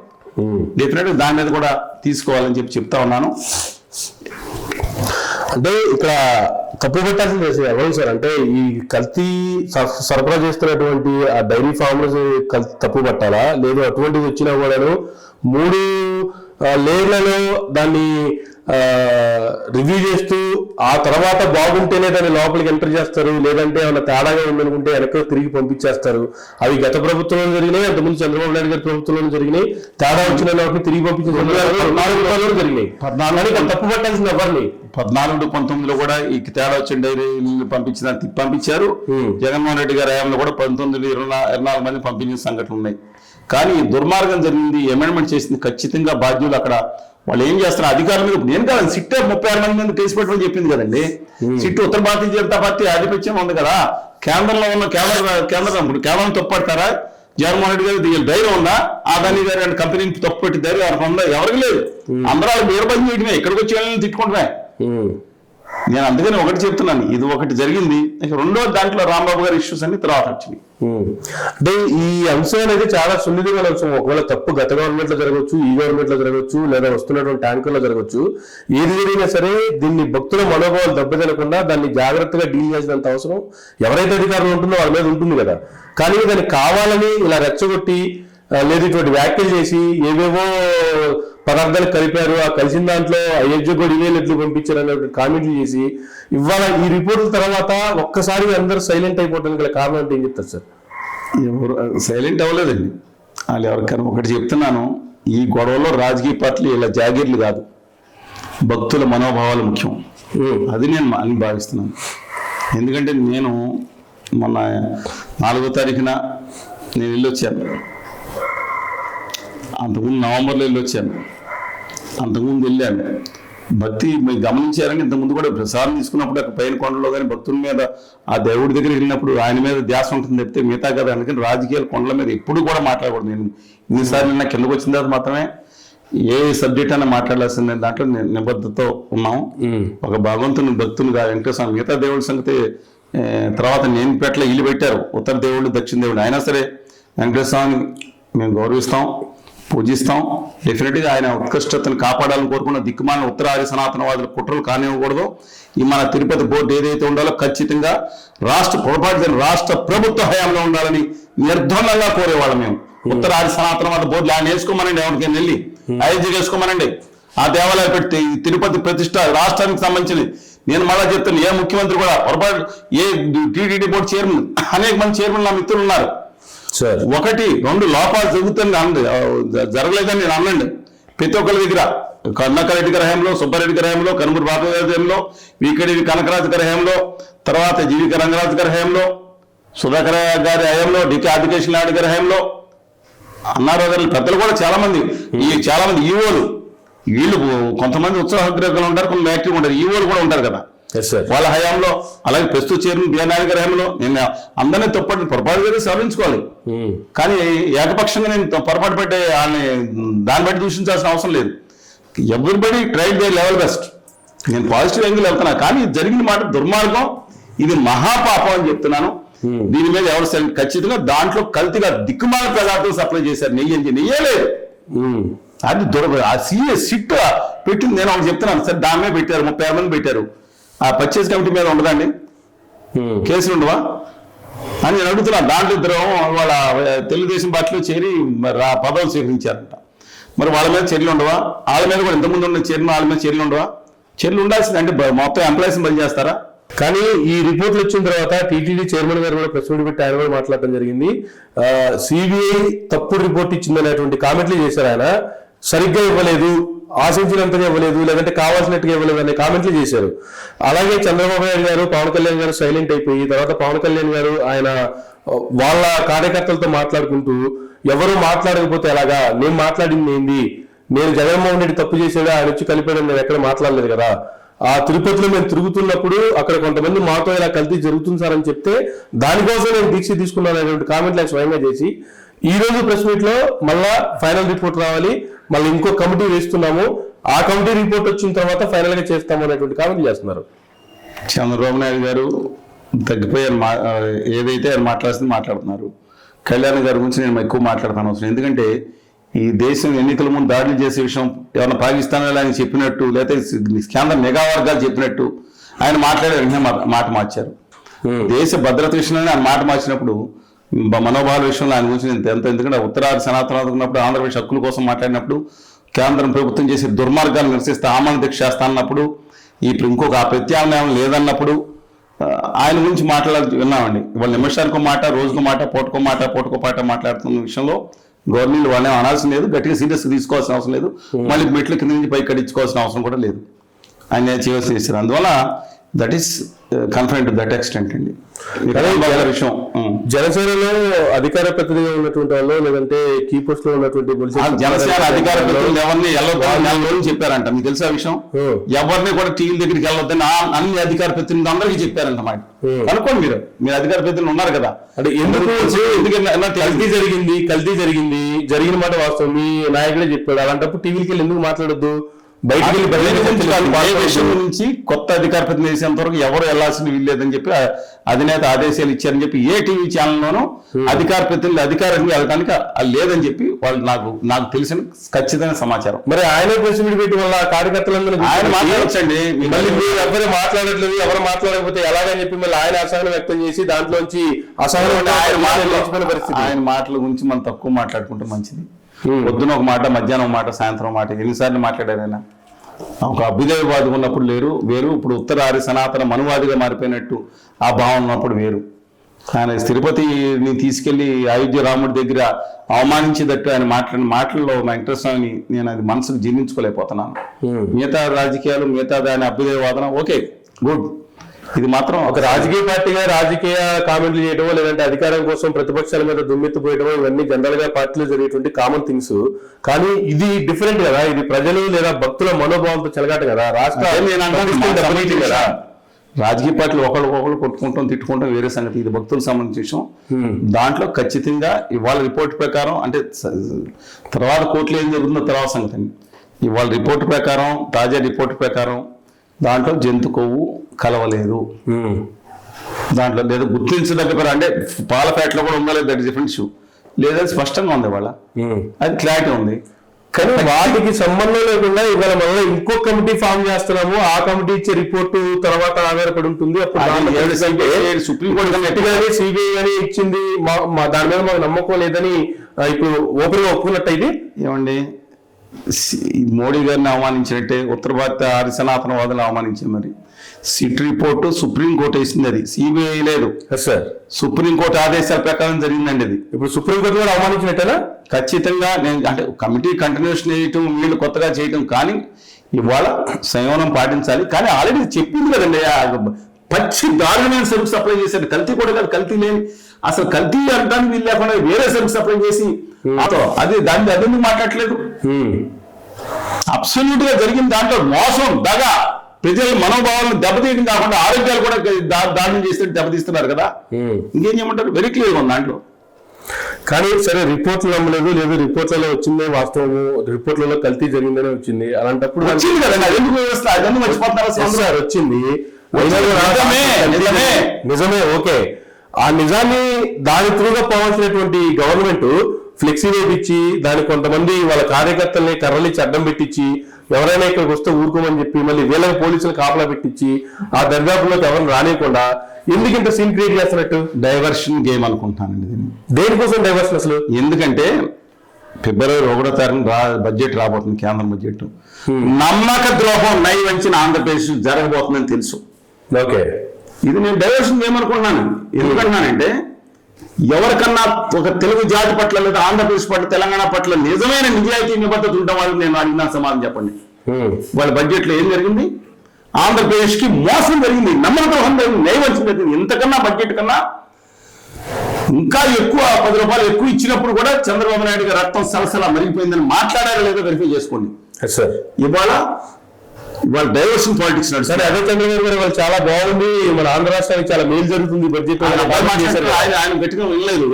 డెఫినెట్గా దాని మీద కూడా తీసుకోవాలని చెప్తా ఉన్నాను. అంటే ఇక్కడ తప్పు పెట్టాల్సింది ఎవరు సార్? అంటే ఈ కల్తీ సరఫరా చేస్తున్నటువంటి ఆ డైరీ ఫార్మర్స్ తప్పు పట్టాలా? లేదు అటువంటిది వచ్చినా కూడాను 3 లేయర్లలో దాన్ని రివ్యూ చేస్తూ ఆ తర్వాత బాగుంటేనే దాన్ని లోపలికి ఎంటర్ చేస్తారు, లేదంటే ఏమైనా తేడాగా ఉందనుకుంటే వెనక్కి తిరిగి పంపించేస్తారు. అవి గత ప్రభుత్వంలో జరిగినాయి, అంతకుముందు చంద్రబాబు నాయుడు గారి ప్రభుత్వంలో జరిగినాయి. తేడా వచ్చిన లోపల తిరిగి పంపించే జరిగినాయి. 14 తప్పు పట్టాల్సింది ఎవరిని? 14-19లో కూడా ఈ తేడా వచ్చిన డైరీ పంపించారు. జగన్మోహన్ రెడ్డి గారి హయాంలో కూడా 19-24 మంది పంపించిన సంఘటనలు ఉన్నాయి. కానీ దుర్మార్గం జరిగింది, అమెండ్మెంట్ చేసింది ఖచ్చితంగా బాధ్యులు. అక్కడ వాళ్ళు ఏం చేస్తున్నారు అధికారుల మీద? నేను కాదు, సిట్ 36 మంది మీద కేసు పెట్టమని చెప్పింది కదండి. సిట్ ఉత్తర భారతీయ జనతా పార్టీ ఆధిపత్యం ఉంది కదా. కేంద్రంలో ఉన్న కేంద్రం తప్పుపడతారా? జగన్మోహన్ రెడ్డి గారు ధైర్యం ఉందా? అదాని గారి కంపెనీని తప్పుపెట్టి ధైర్యం ఉందా? ఎవరికి లేదు. అందరూ వాళ్ళు బీరబంది చేయడమే, ఇక్కడికి వచ్చి వెళ్ళని తిట్టుకుంటున్నా. నేను అందుకని ఒకటి చెప్తున్నాను, ఇది ఒకటి జరిగింది. రెండో దాంట్లో రాంబాబు గారి ఇష్యూస్ అన్ని తర్వాత వచ్చినాయి. అంటే ఈ అంశం అనేది చాలా సున్నితమైన అంశం. ఒకవేళ తప్పు గత గవర్నమెంట్ లో జరగవచ్చు, ఈ గవర్నమెంట్ లో జరగవచ్చు, లేదా వస్తున్నటువంటి ట్యాంకర్ లో జరగవచ్చు. ఏది జరిగినా సరే దీన్ని భక్తుల మనోభావాలు దెబ్బతినకుండా దాన్ని జాగ్రత్తగా డీల్ చేసినంత అవసరం ఎవరైతే అధికారులు ఉంటుందో వాళ్ళ మీద ఉంటుంది కదా. కానీ దాన్ని కావాలని ఇలా రెచ్చగొట్టి లేదు ఇటువంటి వ్యాఖ్యలు చేసి ఏవేవో పదార్థాలు కలిపారు, ఆ కలిసిన దాంట్లో అయోధ్య కూడా ఇవే ఎట్లు పంపించారు అనే కామెంట్లు చేసి ఇవాళ ఈ రిపోర్టుల తర్వాత ఒక్కసారి అందరూ సైలెంట్ అయిపోవడానికి గల కారణం అంటే ఏం చెప్తారు సార్? ఎవరు సైలెంట్ అవ్వలేదండి. వాళ్ళు ఎవరికైనా ఒకటి చెప్తున్నాను, ఈ గొడవలో రాజకీయ పార్టీలు ఇలా జాగీర్లు కాదు, భక్తుల మనోభావాలు ముఖ్యం. అది నేను అని భావిస్తున్నాను. ఎందుకంటే నేను మొన్న 4వ తారీఖున నేను వెళ్ళొచ్చాను. అంతకుముందు నవంబర్లో వెళ్ళొచ్చాను. అంతకుముందు వెళ్ళాను. భక్తి మీరు గమనించారని ఇంతకుముందు కూడా ప్రసాదం తీసుకున్నప్పుడు అక్కడ పైన కొండలో కానీ భక్తుల మీద ఆ దేవుడి దగ్గర వెళ్ళినప్పుడు ఆయన మీద ధ్యాస ఉంటుంది చెప్తే మిగతా కదా. అందుకని రాజకీయాల కొండల మీద ఎప్పుడు కూడా మాట్లాడకూడదు. నేను ఇన్నిసార్లు నిన్న కిందకు వచ్చిన తర్వాత మాత్రమే ఏ సబ్జెక్ట్ అయినా మాట్లాడాల్సిందే దాంట్లో నిబద్ధతతో ఉన్నాం. ఒక భగవంతుని భక్తులుగా వెంకటేశ్వర మిగతా దేవుడి సంగతి తర్వాత నేను పెట్ల ఇల్లు పెట్టారు, ఉత్తర దేవుళ్ళు దక్షిణ దేవుళ్ళు. అయినా సరే వెంకటేశ్వరాన్ని మేము గౌరవిస్తాం, పూజిస్తాం. డెఫినెట్గా ఆయన ఉత్కృష్టతను కాపాడాలని కోరుకున్న దిక్కుమాలిన ఉత్తరాది సనాతనవాదుల కుట్రలు కానివ్వకూడదు. ఈ మన తిరుపతి బోర్డు ఏదైతే ఉండాలో ఖచ్చితంగా రాష్ట్ర ప్రభుత్వ హయాంలో ఉండాలని నిర్బంధంగా కోరేవాళ్ళం మేము. ఉత్తరాది సనాతనవాద బోర్డులు ఆయన వేసుకోమనండి, ఎవరికైనా వెళ్ళి అయోధ్య వేసుకోమనండి. ఆ దేవాలయాలు పెడితే తిరుపతి ప్రతిష్ట రాష్ట్రానికి సంబంధించింది. నేను మళ్ళా చెప్తాను, ఏ ముఖ్యమంత్రి కూడా పొరపాటు ఏ టీటీడీ బోర్డు చైర్మన్ అనేక మంది చైర్మన్ నా మిత్రులు ఉన్నారు. 1, 2 లోపాలు జరగలేదని నేను అనండి. ప్రతి ఒక్కరి దగ్గర కన్నకరెడ్డి గారి హయాంలో, సుబ్బారెడ్డి గారి హయాంలో, కనుమూరి బాబు గారి హయాంలో, వికేడి కనకరాజు గారి హయాంలో, తర్వాత జీవిక రంగరాజు గారి హయాంలో, సుధాకర్ గారి హయాంలో, డికే ఆదికేశ్ నాయుడు గారి హయాంలో, అన్నారావు గారి పెద్దలు కూడా చాలా మంది ఈవోలు వీళ్ళు కొంతమంది ఉత్సాహగ్రహంగా ఉంటారు, కొంత యాక్టివ్గా ఉంటారు, ఈవోలు కూడా ఉంటారు కదా వాళ్ళ హయాంలో. అలాగే ప్రస్తుత చైర్మన్ బిఆర్ నాయుడు గారి హయాంలో నేను అందరినీ పొరపాటు చేసి సవరించుకోవాలి, కానీ ఏకపక్షంగా నేను పొరపాటు పెట్టే దాన్ని బట్టి దూషించాల్సిన అవసరం లేదు. Everybody tried they level best. నేను పాజిటివ్ యాంగిల్ వెళ్తున్నా, కానీ జరిగిన మాట దుర్మార్గం, ఇది మహాపాపం అని చెప్తున్నాను. దీని మీద ఎవరు ఖచ్చితంగా దాంట్లో కల్తీగా దిక్కుమాల పదార్థం సప్లై చేశారు. నెయ్యే లేదు, అది సిట్ పెట్టింది. నేను ఒకటి చెప్తున్నాను సార్, దాని మీద పెట్టారు 36 మంది పెట్టారు. ఆ పర్చేస్ కమిటీ మీద ఉండదండి, కేసులు ఉండవా అని నేను అడుగుతున్నాను. దాంట్లో ఇద్దరు వాళ్ళ తెలుగుదేశం పార్టీలో చేరి పదవులు స్వీకరించారంట. మరి వాళ్ళ మీద చర్యలు ఉండవా? వాళ్ళ మీద కూడా ఇంతకుముందు ఉన్న చైర్మన్ వాళ్ళ మీద చర్యలు ఉండవా? చర్యలు ఉండాల్సింది. అంటే మొత్తం ఎంప్లాయీస్ బంద్ చేస్తారా? కానీ ఈ రిపోర్ట్లు వచ్చిన తర్వాత టీటీడీ చైర్మన్ గారు కూడా ప్రెస్ మీట్ పెట్టి ఆయన కూడా మాట్లాడడం జరిగింది. సిబిఐ తప్పుడు రిపోర్ట్ ఇచ్చిందనేటువంటి కామెంట్లు చేశారు. ఆయన సరిగ్గా ఇవ్వలేదు, ఆశించినంతగా ఇవ్వలేదు, లేదంటే కావాల్సినట్టుగా ఇవ్వలేదు అనే కామెంట్లు చేశారు. అలాగే చంద్రబాబు నాయుడు గారు, పవన్ కళ్యాణ్ గారు సైలెంట్ అయిపోయి, తర్వాత పవన్ కళ్యాణ్ గారు ఆయన వాళ్ళ కార్యకర్తలతో మాట్లాడుకుంటూ ఎవరు మాట్లాడకపోతే ఎలాగా, నేను మాట్లాడింది ఏంది, నేను జగన్మోహన్ రెడ్డి తప్పు చేసాడా, ఆయన వచ్చి కలిపాడు, నేను ఎక్కడ మాట్లాడలేదు కదా, ఆ తిరుపతిలో మేము తిరుగుతున్నప్పుడు అక్కడ కొంతమంది మాతో ఇలా కల్తీ జరుగుతుంది సార్ అని చెప్తే దానికోసం నేను దీక్ష తీసుకున్నాను అనేటువంటి కామెంట్లు ఆయన స్వయంగా చేసి, ఈ రోజు ప్రెస్ మీట్ లో మళ్ళా ఫైనల్ రిపోర్ట్ రావాలి, మళ్ళీ ఇంకో కమిటీ వేస్తున్నాము, ఆ కమిటీ రిపోర్ట్ వచ్చిన తర్వాత ఫైనల్ గా చేస్తాము అనేటువంటి కామెంట్లు చేస్తున్నారు. చంద్రబాబు నాయుడు గారు తగ్గిపోయారు, ఏదైతే ఆయన మాట్లాడుతుంది మాట్లాడుతున్నారు. కళ్యాణ్ గారి గురించి నేను ఎక్కువ మాట్లాడతాను అవసరం, ఎందుకంటే ఈ దేశం ఎన్నికల ముందు దాడులు చేసే విషయం ఏమైనా పాకిస్తాన్ ఆయన చెప్పినట్టు, లేకపోతే కేంద్ర నిఘా వర్గాలు చెప్పినట్టు ఆయన మాట్లాడే వెంటనే మాట మార్చారు. దేశ భద్రత విషయంలో ఆయన మాట మార్చినప్పుడు మనోభావాల విషయంలో ఆయన గురించి నేను ఎంత, ఎందుకంటే ఉత్తరాది సనాతన ఉన్నప్పుడు ఆంధ్రప్రదేశ్ హక్కుల కోసం మాట్లాడినప్పుడు, కేంద్రం ప్రభుత్వం చేసే దుర్మార్గాలు నిరసిస్తే ఆమరణ దీక్ష చేస్తా అన్నప్పుడు, ఇప్పుడు ఇంకొక ప్రత్యామ్నాయం లేదన్నప్పుడు ఆయన గురించి విన్నామండి. ఇవాళ నిమిషానికో మాట, రోజుకో మాట, పూటకో పాట మాట్లాడుతున్న విషయంలో గవర్నమెంట్ వాళ్ళని అనాల్సిన లేదు, గట్టిగా సీరియస్ తీసుకోవాల్సిన అవసరం లేదు, మళ్ళీ మెట్ల కింద నుంచి పైకి కడించుకోవాల్సిన అవసరం కూడా లేదు. ఆయన చేయవలసి చేశారు. అందువల్ల that is confined to that extent అండి. విషయం జనసేనలో అధికార ప్రతినిధిగా ఉన్నటువంటి వాళ్ళు, లేదంటే కీ పోస్ట్ లో ఉన్నటువంటి జనసేన అధికార ప్రతినిధులు ఎవరిని వెళ్ళొద్దని చెప్పారంట. మీకు తెలుసా విషయం? ఎవరిని కూడా టీవీల దగ్గరికి వెళ్ళొద్దని అన్ని అధికార ప్రతినిధులు అందరికీ చెప్పారంట. మాట అనుకోండి, మీరు అధికార ప్రతినిధులు ఉన్నారు కదా, అంటే కల్తీ జరిగిన మాట వాస్తవం, మీ నాయకుడే చెప్పాడు. అలాంటప్పుడు టీవీకి వెళ్ళి ఎందుకు మాట్లాడొద్దు? విషయం నుంచి కొత్త అధికార ప్రతినిధి వేసేంత వరకు ఎవరు వెళ్లాల్సిన వీల్లేదని చెప్పి అధినేత ఆదేశాలు ఇచ్చారని చెప్పి ఏ టీవీ ఛానల్లోనూ అధికార ప్రతినిధులు అధికారంగా వెళ్ళడానికి లేదని చెప్పి వాళ్ళు నాకు తెలిసిన ఖచ్చితమైన సమాచారం. మరి ఆయన ప్రెస్ మీట్ పెట్టి వల్ల కార్యకర్తలందరూ ఆయన మాట్లాడచ్చండి, మళ్ళీ మీరు ఎవరు మాట్లాడట్లేదు, ఎవరు మాట్లాడకపోతే ఎలాగని చెప్పి మళ్ళీ ఆయన అసహనం వ్యక్తం చేసి దాంట్లోంచి అసహనం ఆయన మాటల గురించి మనం తక్కువ మాట్లాడుకుంటే మంచిది. పొద్దున ఒక మాట, మధ్యాహ్నం మాట, సాయంత్రం మాట, ఎన్నిసార్లు మాట్లాడారు ఆయన? ఒక అభ్యుదయవాది ఉన్నప్పుడు వేరు, ఇప్పుడు ఉత్తరాది సనాతన మనువాదిగా మారిపోయినట్టు ఆ భావం ఉన్నప్పుడు వేరు. ఆయన తిరుపతిని తీసుకెళ్లి అయోధ్య రాముడి దగ్గర అవమానించేటట్టు ఆయన మాట్లాడిన మాటల్లో నా ఇంట్రెస్ట్ అని నేను అది మనసుకు జీర్ణించుకోలేకపోతున్నాను. మిగతా రాజకీయాలు, మిగతా దాని అభ్యుదయవాదన ఓకే, గుడ్. ఇది మాత్రం ఒక రాజకీయ పార్టీగా రాజకీయ కామెంట్లు చేయడమో, లేదంటే అధికారం కోసం ప్రతిపక్షాల మీద దుమ్మెత్తిపోయడమో, ఇవన్నీ జనరల్ గా పార్టీలో జరిగేటువంటి కామన్ థింగ్స్. కానీ ఇది డిఫరెంట్ కదా, ఇది ప్రజలు లేదా భక్తుల మనోభావంతో చెలగాట కదా. రాజకీయ పార్టీలు ఒకళ్ళు కొట్టుకుంటాం, తిట్టుకుంటాం వేరే సంగతి. ఇది భక్తులకు సంబంధించిన విషయం. దాంట్లో ఖచ్చితంగా ఇవాళ రిపోర్ట్ ప్రకారం, అంటే తర్వాత కోర్టులో ఏం జరుగుతుందో తర్వాత సంగతి. ఇవాళ రిపోర్ట్ ప్రకారం, తాజా రిపోర్ట్ ప్రకారం దాంట్లో జంతు కొవ్వు కలవలేదు. దాంట్లో లేదా గుర్తించదగ్గ, అంటే పాల ఫ్యాట్లో కూడా ఉందా లేదా, దట్ డిఫరెంట్ ఇష్యూ, లేదా స్పష్టంగా ఉంది వాళ్ళ, అది క్లారిటీ ఉంది. కానీ వాటికి సంబంధం లేకుండా ఇవాళ మళ్ళీ ఇంకో కమిటీ ఫామ్ చేస్తున్నాము, ఆ కమిటీ ఇచ్చే రిపోర్టు తర్వాత ఆధారపడి ఉంటుంది. అప్పుడు సుప్రీంకోర్టు గట్టిగానే సిబిఐ గానీ ఇచ్చింది, దాని మీద మాకు నమ్మకం లేదని ఇప్పుడు ఓపెన్ గా ఒప్పుకున్నట్టయితే ఏమండి, మోడీ గారిని అవమానించినట్టే ఉత్తర భారత సనాతనవాదులు అవమానించింది. మరి సిట్ రిపోర్టు సుప్రీంకోర్టు వేసింది, అది సిబిఐ లేదు సార్. సుప్రీంకోర్టు ఆదేశాల ప్రకారం జరిగిందండి అది. ఇప్పుడు సుప్రీంకోర్టు కూడా అవమానించినట్టేనా? ఖచ్చితంగా. నేను అంటే కమిటీ కంటిన్యూషన్ చేయటం, వీళ్ళు కొత్తగా చేయటం, కానీ ఇవాళ సంయమనం పాటించాలి. కానీ ఆల్రెడీ చెప్పింది కదండి, పచ్చి దారుణమైన సరుకు సప్లై చేశారు. కల్తీ కూడా కాదు, కల్తీ లేని, అసలు కల్తీ అంటానికి వీళ్ళు లేకుండా వేరే సరుకు సప్లై చేసి అది ఎందుకు మాట్లాడట్లేదు? ఆ అబ్సల్యూట్ గా జరిగిన దాంట్లో మోసం దగ ప్రజల మనోభావాలను దెబ్బతీయడం కాకుండా ఆరోగ్యాలు కూడా దాడులు చేస్తే దెబ్బతీస్తున్నారు కదా. ఇంకేం చేయమంటారు? వెరీ క్లియర్ ఉంది దాంట్లో. కానీ సరే రిపోర్ట్లు నమ్మలేదు, లేదు రిపోర్ట్లలో వచ్చిందే వాస్తవము, రిపోర్ట్లలో కల్తీ జరిగిందనే వచ్చింది. అలాంటప్పుడు వచ్చింది కదా, ఎందుకు వ్యవస్థ అదన్నీ మర్చిపోతున్నారు సార్? వచ్చింది నిజమే, ఓకే. ఆ నిజాన్ని దాని త్రూగా పోవాల్సినటువంటి గవర్నమెంట్ ఫ్లెక్సీ వేపించి దాని కొంతమంది వాళ్ళ కార్యకర్తల్ని కర్రలిచ్చి అడ్డం పెట్టించి ఎవరైనా ఇక్కడికి వస్తే ఊరుకోమని చెప్పి మళ్ళీ వీళ్ళకి పోలీసులు కాపలా పెట్టించి ఆ దర్యాప్తులోకి ఎవరిని రానియకుండా ఎందుకు ఇంత సీన్ క్రియేట్ చేస్తున్నట్టు? డైవర్షన్ గేమ్ అనుకుంటున్నానండి దీన్ని. దేనికోసం డైవర్షన్ అసలు? ఎందుకంటే ఫిబ్రవరి 1వ తారీఖున బడ్జెట్ రాబోతుంది, కేంద్ర బడ్జెట్. నమ్మక ద్రోహం నైవంచిన ఆంధ్రప్రదేశ్ జరగబోతుందని తెలుసు. ఓకే, ఇది నేను డైవర్షన్ గేమ్ అనుకుంటున్నాను. ఎందుకంటున్నానంటే ఎవరికన్నా ఒక తెలుగు జాతి పట్ల లేదా ఆంధ్రప్రదేశ్ పట్ల తెలంగాణ పట్ల నిజమైన నిజాయితీ నిబద్ధత ఉండే వాళ్ళు నేను అడిగిన సమాధానం చెప్పండి. వాళ్ళ బడ్జెట్ లో ఏం జరిగింది? ఆంధ్రప్రదేశ్ కి మోసం జరిగింది, నమ్మక ద్రోహం జరిగింది, నైవంచం జరిగింది. ఇంతకన్నా బడ్జెట్ కన్నా ఇంకా ఎక్కువ 10 రూపాయలు ఎక్కువ ఇచ్చినప్పుడు కూడా చంద్రబాబు నాయుడు గారు రక్తం సలసలా మరిగిపోయిందని మాట్లాడారో లేదో వెరిఫై చేసుకోండి. ఇవాళ డైవర్షన్ పాలిటిక్స్ సరే, అదే చంద్రబాబు గారు వాళ్ళు చాలా బాగుంది, మన ఆంధ్ర రాష్ట్రానికి చాలా మేలు జరుగుతుంది బడ్జెట్ ఆయన గట్టిగా వినలేదు,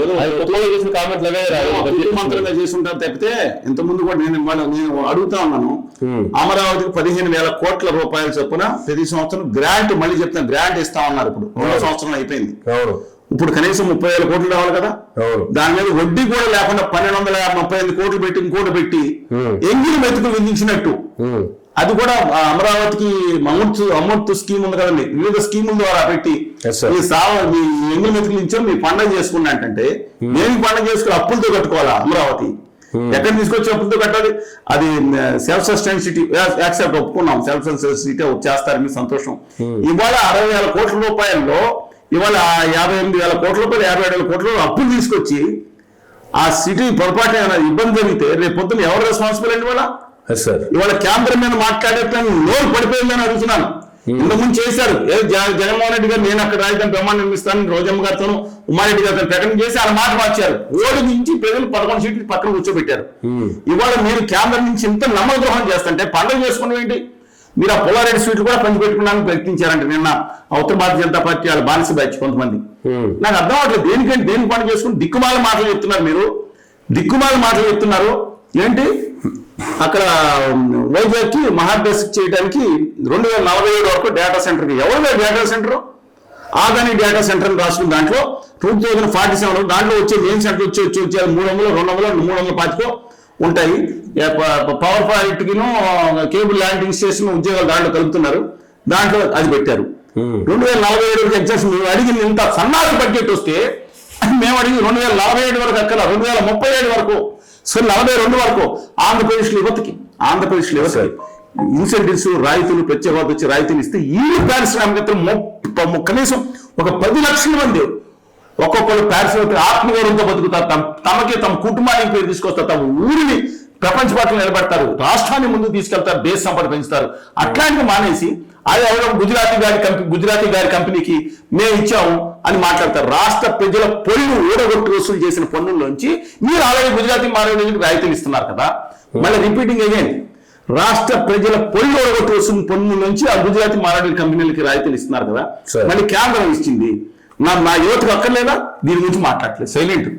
మంత్రంగా చేసుకుంటారు తప్పితే. ఇంతకుముందు కూడా నేను అడుగుతా ఉన్నాను, అమరావతికి 15,000 కోట్ల రూపాయల చొప్పున ప్రతి సంవత్సరం గ్రాంట్, మళ్ళీ చెప్తాను గ్రాంట్ ఇస్తా ఉన్నారు. ఇప్పుడు 2 సంవత్సరం అయిపోయింది, ఇప్పుడు కనీసం 30,000 కోట్లు రావాలి కదా. దాని మీద వడ్డీ కూడా లేకుండా 1,235 కోట్లు పెట్టి ఇంకోటి పెట్టి ఎంగిలి మెతుకులు విధించినట్టు అది కూడా అమరావతికి అమృత్ స్కీమ్ ఉంది కదండి, వివిధ స్కీముల ద్వారా పెట్టి మీ ఎంగిలి మెతుకులు ఇచ్చాం, మీ పండుగ చేసుకున్నా అంటే మేము పండుగ చేసుకుని అప్పులతో కట్టుకోవాలా అమరావతి? ఎక్కడ తీసుకొచ్చి అప్పులతో కట్టాలి? అది సెల్ఫ్ సస్టైనబిలిటీ యాక్సెప్ట్ ఒప్పుకున్నాం, సెల్ఫ్ సస్టైనబిలిటీ చేస్తారు, మీ సంతోషం. ఇవాళ 60,000 కోట్ల రూపాయల్లో ఇవాళ 58,000 కోట్ల రూపాయలు 57,000 కోట్ల అప్పులు తీసుకొచ్చి ఆ సిటీ పొరపాటు ఇబ్బంది జరిగితే రేపు పొద్దున ఎవరు రెస్పాన్సిబుల్ అండి? ఇవాళ కేంద్రం మీద మాట్లాడేటప్పుడు నోరు పడిపోయిందని అడుగుతున్నాను. ఇంతకుముందు చేశారు, జగన్మోహన్ రెడ్డి గారు నేను అక్కడ రాజధాని ప్రమాణం నిర్మిస్తాను రోజమ్మ గారితో ఉమారెడ్డి గారితో ప్రకటన చేసి ఆ మాట మార్చారు. ఓడి నుంచి ప్రజలు 11 సీట్లు పక్కన కూర్చోబెట్టారు. ఇవాళ మీరు కేంద్రం నుంచి ఇంత నమ్మద్రోహం చేస్తుంటే పండుగ చేసుకున్నాం ఏంటి? మీరు ఆ పుల్లారెడ్డి స్వీట్లు కూడా పంచిపెట్టుకోవడానికి ప్రయత్నించారంటే నిన్న ఉత్తర భారతీయ జనతా పార్టీ వాళ్ళ బానిస బ్యాచ్ కొంతమంది. నాకు అర్థం అవట్లేదు, దేనికంటే దేనికి పని చేసుకుని దిక్కుమాల మాటలు చెప్తున్నారు. మీరు దిక్కుమాల మాటలు చెప్తున్నారు ఏంటి? అక్కడ వైజాగ్ కి మహాబేసిక్ చేయడానికి 2047 వరకు డేటా సెంటర్ కి ఎవరు data centre? Adani data centre రాసుకున్న దాంట్లో 2047 దాంట్లో వచ్చే మెయిన్ సెంటర్ వచ్చే 300, 200, 325 ఉంటాయి. పవర్ పాయింట్కిను కేబుల్ ల్యాండింగ్ స్టేషన్ ఉద్యోగాలు దాంట్లో కలుపుతున్నారు. దాంట్లో అది పెట్టారు. 2047 ఎగ్జాక్ట్ మేము అడిగింది ఇంత సన్నాసి బడ్జెట్ వస్తే మేము అడిగి 2047 వరకు అక్కడ 2037 వరకు 42 వరకు ఆంధ్రప్రదేశ్ యువతకి ఇన్సెంటివ్స్, రాయితీలు, ప్రత్యేక హోదా వచ్చి రాయితీలు ఇస్తే ఈ పారిశ్రామికవేత్తలు కనీసం ఒక 10 లక్షల మంది ఒక్కొక్కరు పారిశ్రామిక ఆత్మగౌరవంతో బతుకుతారు. తమకి తమ కుటుంబానికి పేరు తీసుకొస్తారు, తమ ఊరిని ప్రపంచ పట్ల నిలబెడతారు, రాష్ట్రాన్ని ముందుకు తీసుకెళ్తారు, దేశ సంపద పెంచుతారు. అట్లాంటివి మానేసి అది ఎవరో గుజరాతీ గారి కంపెనీకి మేము ఇచ్చాము అని మాట్లాడతారు. రాష్ట్ర ప్రజల పొల్లు ఊడగొట్టు వసూలు చేసిన పన్నుల్లోంచి మీరు అలాగే గుజరాతీ మారేడుకి రాయితీలు ఇస్తున్నారు కదా. మళ్ళీ రిపీటింగ్ అగైన్, రాష్ట్ర ప్రజల పొల్లు ఊడగొట్టు వసూలు పన్నుల్లోంచి ఆ గుజరాతీ మారేడు కంపెనీలకి రాయితీలు ఇస్తున్నారు కదా. మళ్ళీ కేంద్రం ఇచ్చింది, నా యువతకు అక్కర్లేదా? దీని గురించి మాట్లాడలేదు, సైలెంట్.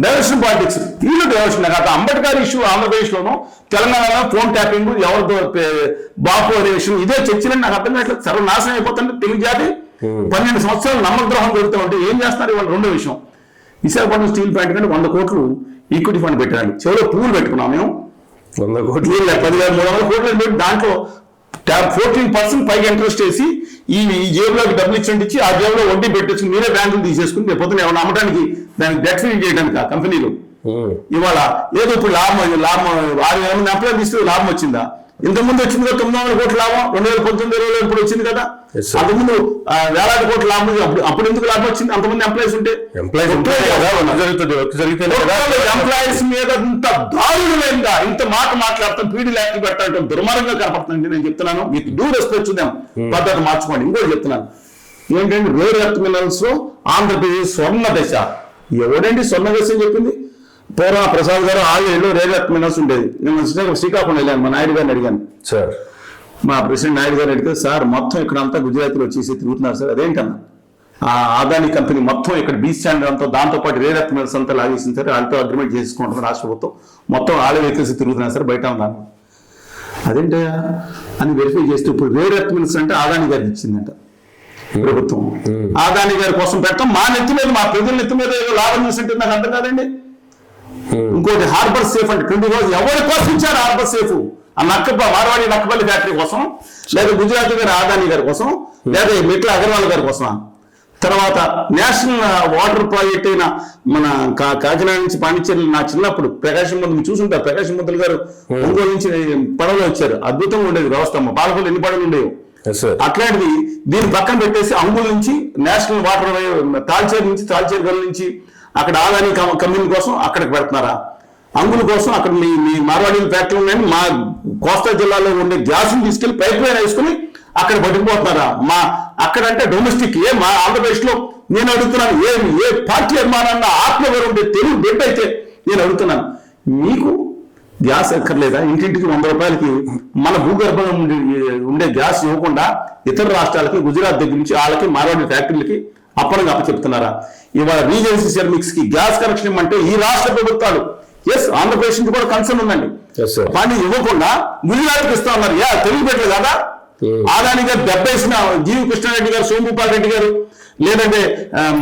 డైవర్షన్ పాలిటిక్స్, వీళ్ళు డైవర్షన్. నాకు అంబేద్కర్ ఇష్యూ ఆంధ్రప్రదేశ్ లోను తెలంగాణలో ఫోన్ ట్యాపింగ్ ఎవరితో బాపు అనే విషయం ఇదే చర్చలని నాకు అర్థం కావట్లేదు. సర్వనాశనం అయిపోతుంటే తెలుగు జాతి 12 సంవత్సరాలు నమ్మద్రోహం జరుగుతూ ఉంటే ఏం చేస్తున్నారు ఇవాళ? రెండో విషయం, విశాఖపట్నం స్టీల్ ప్లాంట్ కంటే 100 కోట్లు ఈక్విటీ ఫండ్ పెట్టాలి. చివరిలో పూలు పెట్టుకున్నాం మేము 100 కోట్లు, 10,300 కోట్లు పెట్టి దాంట్లో 14% పైగా ఇంట్రెస్ట్ వేసి ఈ జేబులోకి డబ్బులు ఇచ్చి ఆ జేబులో వడ్డీ పెట్టేసి మీరే బ్యాంకులు తీసేసుకుని రేపు పొద్దున ఏమైనా అమ్మడానికి దానికి డెట్ ఫ్రీ చేయడానికి ఆ కంపెనీలు ఇవాళ ఏదో ఇప్పుడు లాభం 6,000 ఎంప్లాయ్ తీస్తే లాభం వచ్చిందా? ఇంతకుముందు వచ్చింది కదా 900 కోట్ల లాభం 2019-20 ఇప్పుడు వచ్చింది కదా. అంతకుముందు వేలాది కోట్ల లాభం, అప్పుడు ఎందుకు లాభం వచ్చింది? అంతమంది ఎంప్లాయీస్ ఉంటే ఎంప్లాయీస్ మీద ఇంత దారుణమైందా? ఇంత మాట మాట్లాడతాం, పీడీ ల్యాక్లు పెట్టడం దుర్మార్గంగా కనపడుతుంది. నేను చెప్తున్నాను, మీకు డూ రెస్పెక్ట్ చూద్దాం, పద్ధతి మార్చుకోండి. ఇంకోటి చెప్తున్నాను ఏంటంటే, రేర్ ఎర్త్ మినరల్స్ లో ఆంధ్రప్రదేశ్ స్వర్ణ దశ. ఎవడండి స్వర్ణ దశ అని చెప్పింది? పూర్వం ప్రసాద్ గారు 6 ఏళ్ళు రేర్ ఎర్త్ మినరల్స్ ఉండేది. నేను శ్రీకాకుళం వెళ్ళాను, మా నాయుడు గారిని అడిగాను. సార్ మా ప్రెసిడెంట్ నాయుడు గారు అడిగితే, సార్ మొత్తం ఇక్కడ అంతా గుజరాత్లో వచ్చేసి తిరుగుతున్నారు సార్. అదేంటన్నా, ఆ అదానీ కంపెనీ మొత్తం ఇక్కడ బీచ్ స్టాండర్డ్ అంతా దాంతోపాటు రేర్ ఎర్త్ మినరల్స్ అంతా లాగేసింది సార్, వాళ్ళతో అగ్రిమెంట్ చేసుకుంటున్నారు రాష్ట్ర ప్రభుత్వం, మొత్తం వాళ్ళే వెహికల్స్ తిరుగుతున్నారు సార్ బయట ఉన్నాను. అదేంటయా అని వెరిఫై చేస్తే ఇప్పుడు రేర్ ఎర్త్ మినరల్స్ అంటే అదానీ గారికి ఇచ్చిందంట ప్రభుత్వం. అదానీ గారి కోసం పెట్టడం మా నెత్తి మీద, మా ప్రజల నెత్తి మీద ఏదో లాభం చూసింటే నాకు అర్థం కాదండి. ఇంకోటి హార్బర్ సేఫ్ అంటే 20 రోజులు ఎవరి కోసం ఇచ్చారు హార్బర్ సేఫ్? ఆ మార్వాడి నక్కపల్లి ఫ్యాక్టరీ కోసం, లేదా గుజరాత్ గారి అదానీ గారి కోసం, లేదా మిట్ల అగర్వాల్ గారి కోసం. తర్వాత నేషనల్ వాటర్ ప్రాజెక్ట్ అయిన మన కాకినాడ నుంచి పాండిచ్చేరి, నా చిన్నప్పుడు ప్రకాశం మందులు చూసుంటారు, ప్రకాశం మందులు గారు ఒంగోలు నుంచి పడవలు వచ్చారు, అద్భుతంగా ఉండేది వ్యవస్థ. పాలకొల్లు ఎన్ని పడవలు ఉండేవి. అట్లాంటిది దీన్ని పక్కన పెట్టేసి అంగుల్ నుంచి నేషనల్ వాటర్ తాల్చేరు నుంచి, తాల్చేరు గల్ నుంచి అక్కడ అదానీ కంపెనీ కోసం అక్కడికి పెడుతున్నారా? అంగుల కోసం అక్కడ మీ మార్వాడి ఫ్యాక్టరీ ఉన్నాయని మా కోస్తా జిల్లాలో ఉండే గ్యాస్ని తీసుకెళ్లి పైప్ లైన్ వేసుకుని అక్కడ పట్టుకుపోతున్నారా? మా అక్కడంటే డొమెస్టిక్ మా ఆంధ్రప్రదేశ్ లో నేను అడుగుతున్నాను, ఏ పార్టీ అభిమానాన్ని ఆత్మగౌరవం ఉండే తెలుగు బిడ్డ అయితే నేను అడుగుతున్నాను, మీకు గ్యాస్ ఎక్కర్లేదా? ఇంటింటికి 100 రూపాయలకి మన భూగర్భంగా ఉండే గ్యాస్ ఇవ్వకుండా ఇతర రాష్ట్రాలకి, గుజరాత్ దగ్గర నుంచి వాళ్ళకి మార్వాడి ఫ్యాక్టరీలకి అప్పనంగా అప్పచెప్తున్నారా? ఇవాళ రీజెన్సీ సెర్మిక్స్ కి గ్యాస్ కనెక్షన్ ఇవ్వమంటే ఈ రాష్ట్ర ప్రభుత్వాలు, ఎస్ ఆంధ్రప్రదేశ్ నుంచి కూడా కన్సర్న్ ఉందండి, కానీ ఇవ్వకుండా గుజరాత్కి ఇస్తా ఉన్నారు. తెలుగు పెట్టలేదు కదా? అదానీ గారు దెబ్బేసిన జీవి కృష్ణారెడ్డి గారు, సోమభూపాల్ రెడ్డి గారు, లేదంటే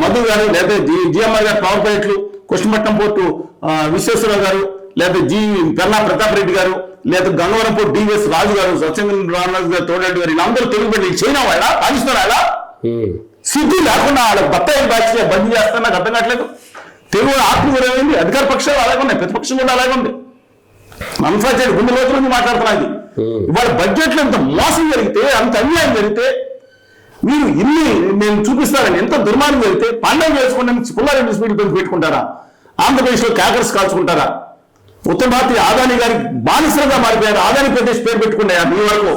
మధు గారు, లేదా జిఎంఆర్ గారు పవర్ ప్లాంట్లు, కృష్ణపట్నం పోర్టు విశ్వేశ్వరరావు గారు, లేదా పెన్నా ప్రతాప్ రెడ్డి గారు, లేదా గంగవరం పోర్టు డివిఎస్ రాజు గారు, సత్యనారాయణ రామరాజు గారు, తోడరెడ్డి గారు, వీళ్ళందరూ తెలుగు పెట్టి చైనా వాళ్ళ పాకిస్తాన్ వాళ్ళ సిద్ధి లేకుండా వాళ్ళ బత్తాయి బ్యాచ్ బంద్ చేస్తా నాకు అర్థం కావట్లేదు. తెలుగు ఆత్మగౌరవం అధికార పక్షాలు అలాగే ఉన్నాయి, ప్రతిపక్షం కూడా అలాగే ఉంది. అన్ఫార్చునేట్ గుండె లోతుల నుంచి మాట్లాడుతున్నది. ఇవాళ బడ్జెట్లో ఇంత మోసం జరిగితే, అంత అన్యాయం జరిగితే మీరు ఇన్ని నేను చూపిస్తానని ఎంత దుర్మార్గం జరిగితే పండుగ చేసుకోవడానికి పుల్లారెడ్డి స్పీడ్ పెట్టుకుంటారా? ఆంధ్రప్రదేశ్లో క్యాకర్స్ కాల్చుకుంటారా? ఉత్తర భారతీయ అదానీ గారి బానిసలుగా మారిపోయారు. అదానీ ప్రదేశ్ పేరు పెట్టుకున్నాయా? మీ వరకు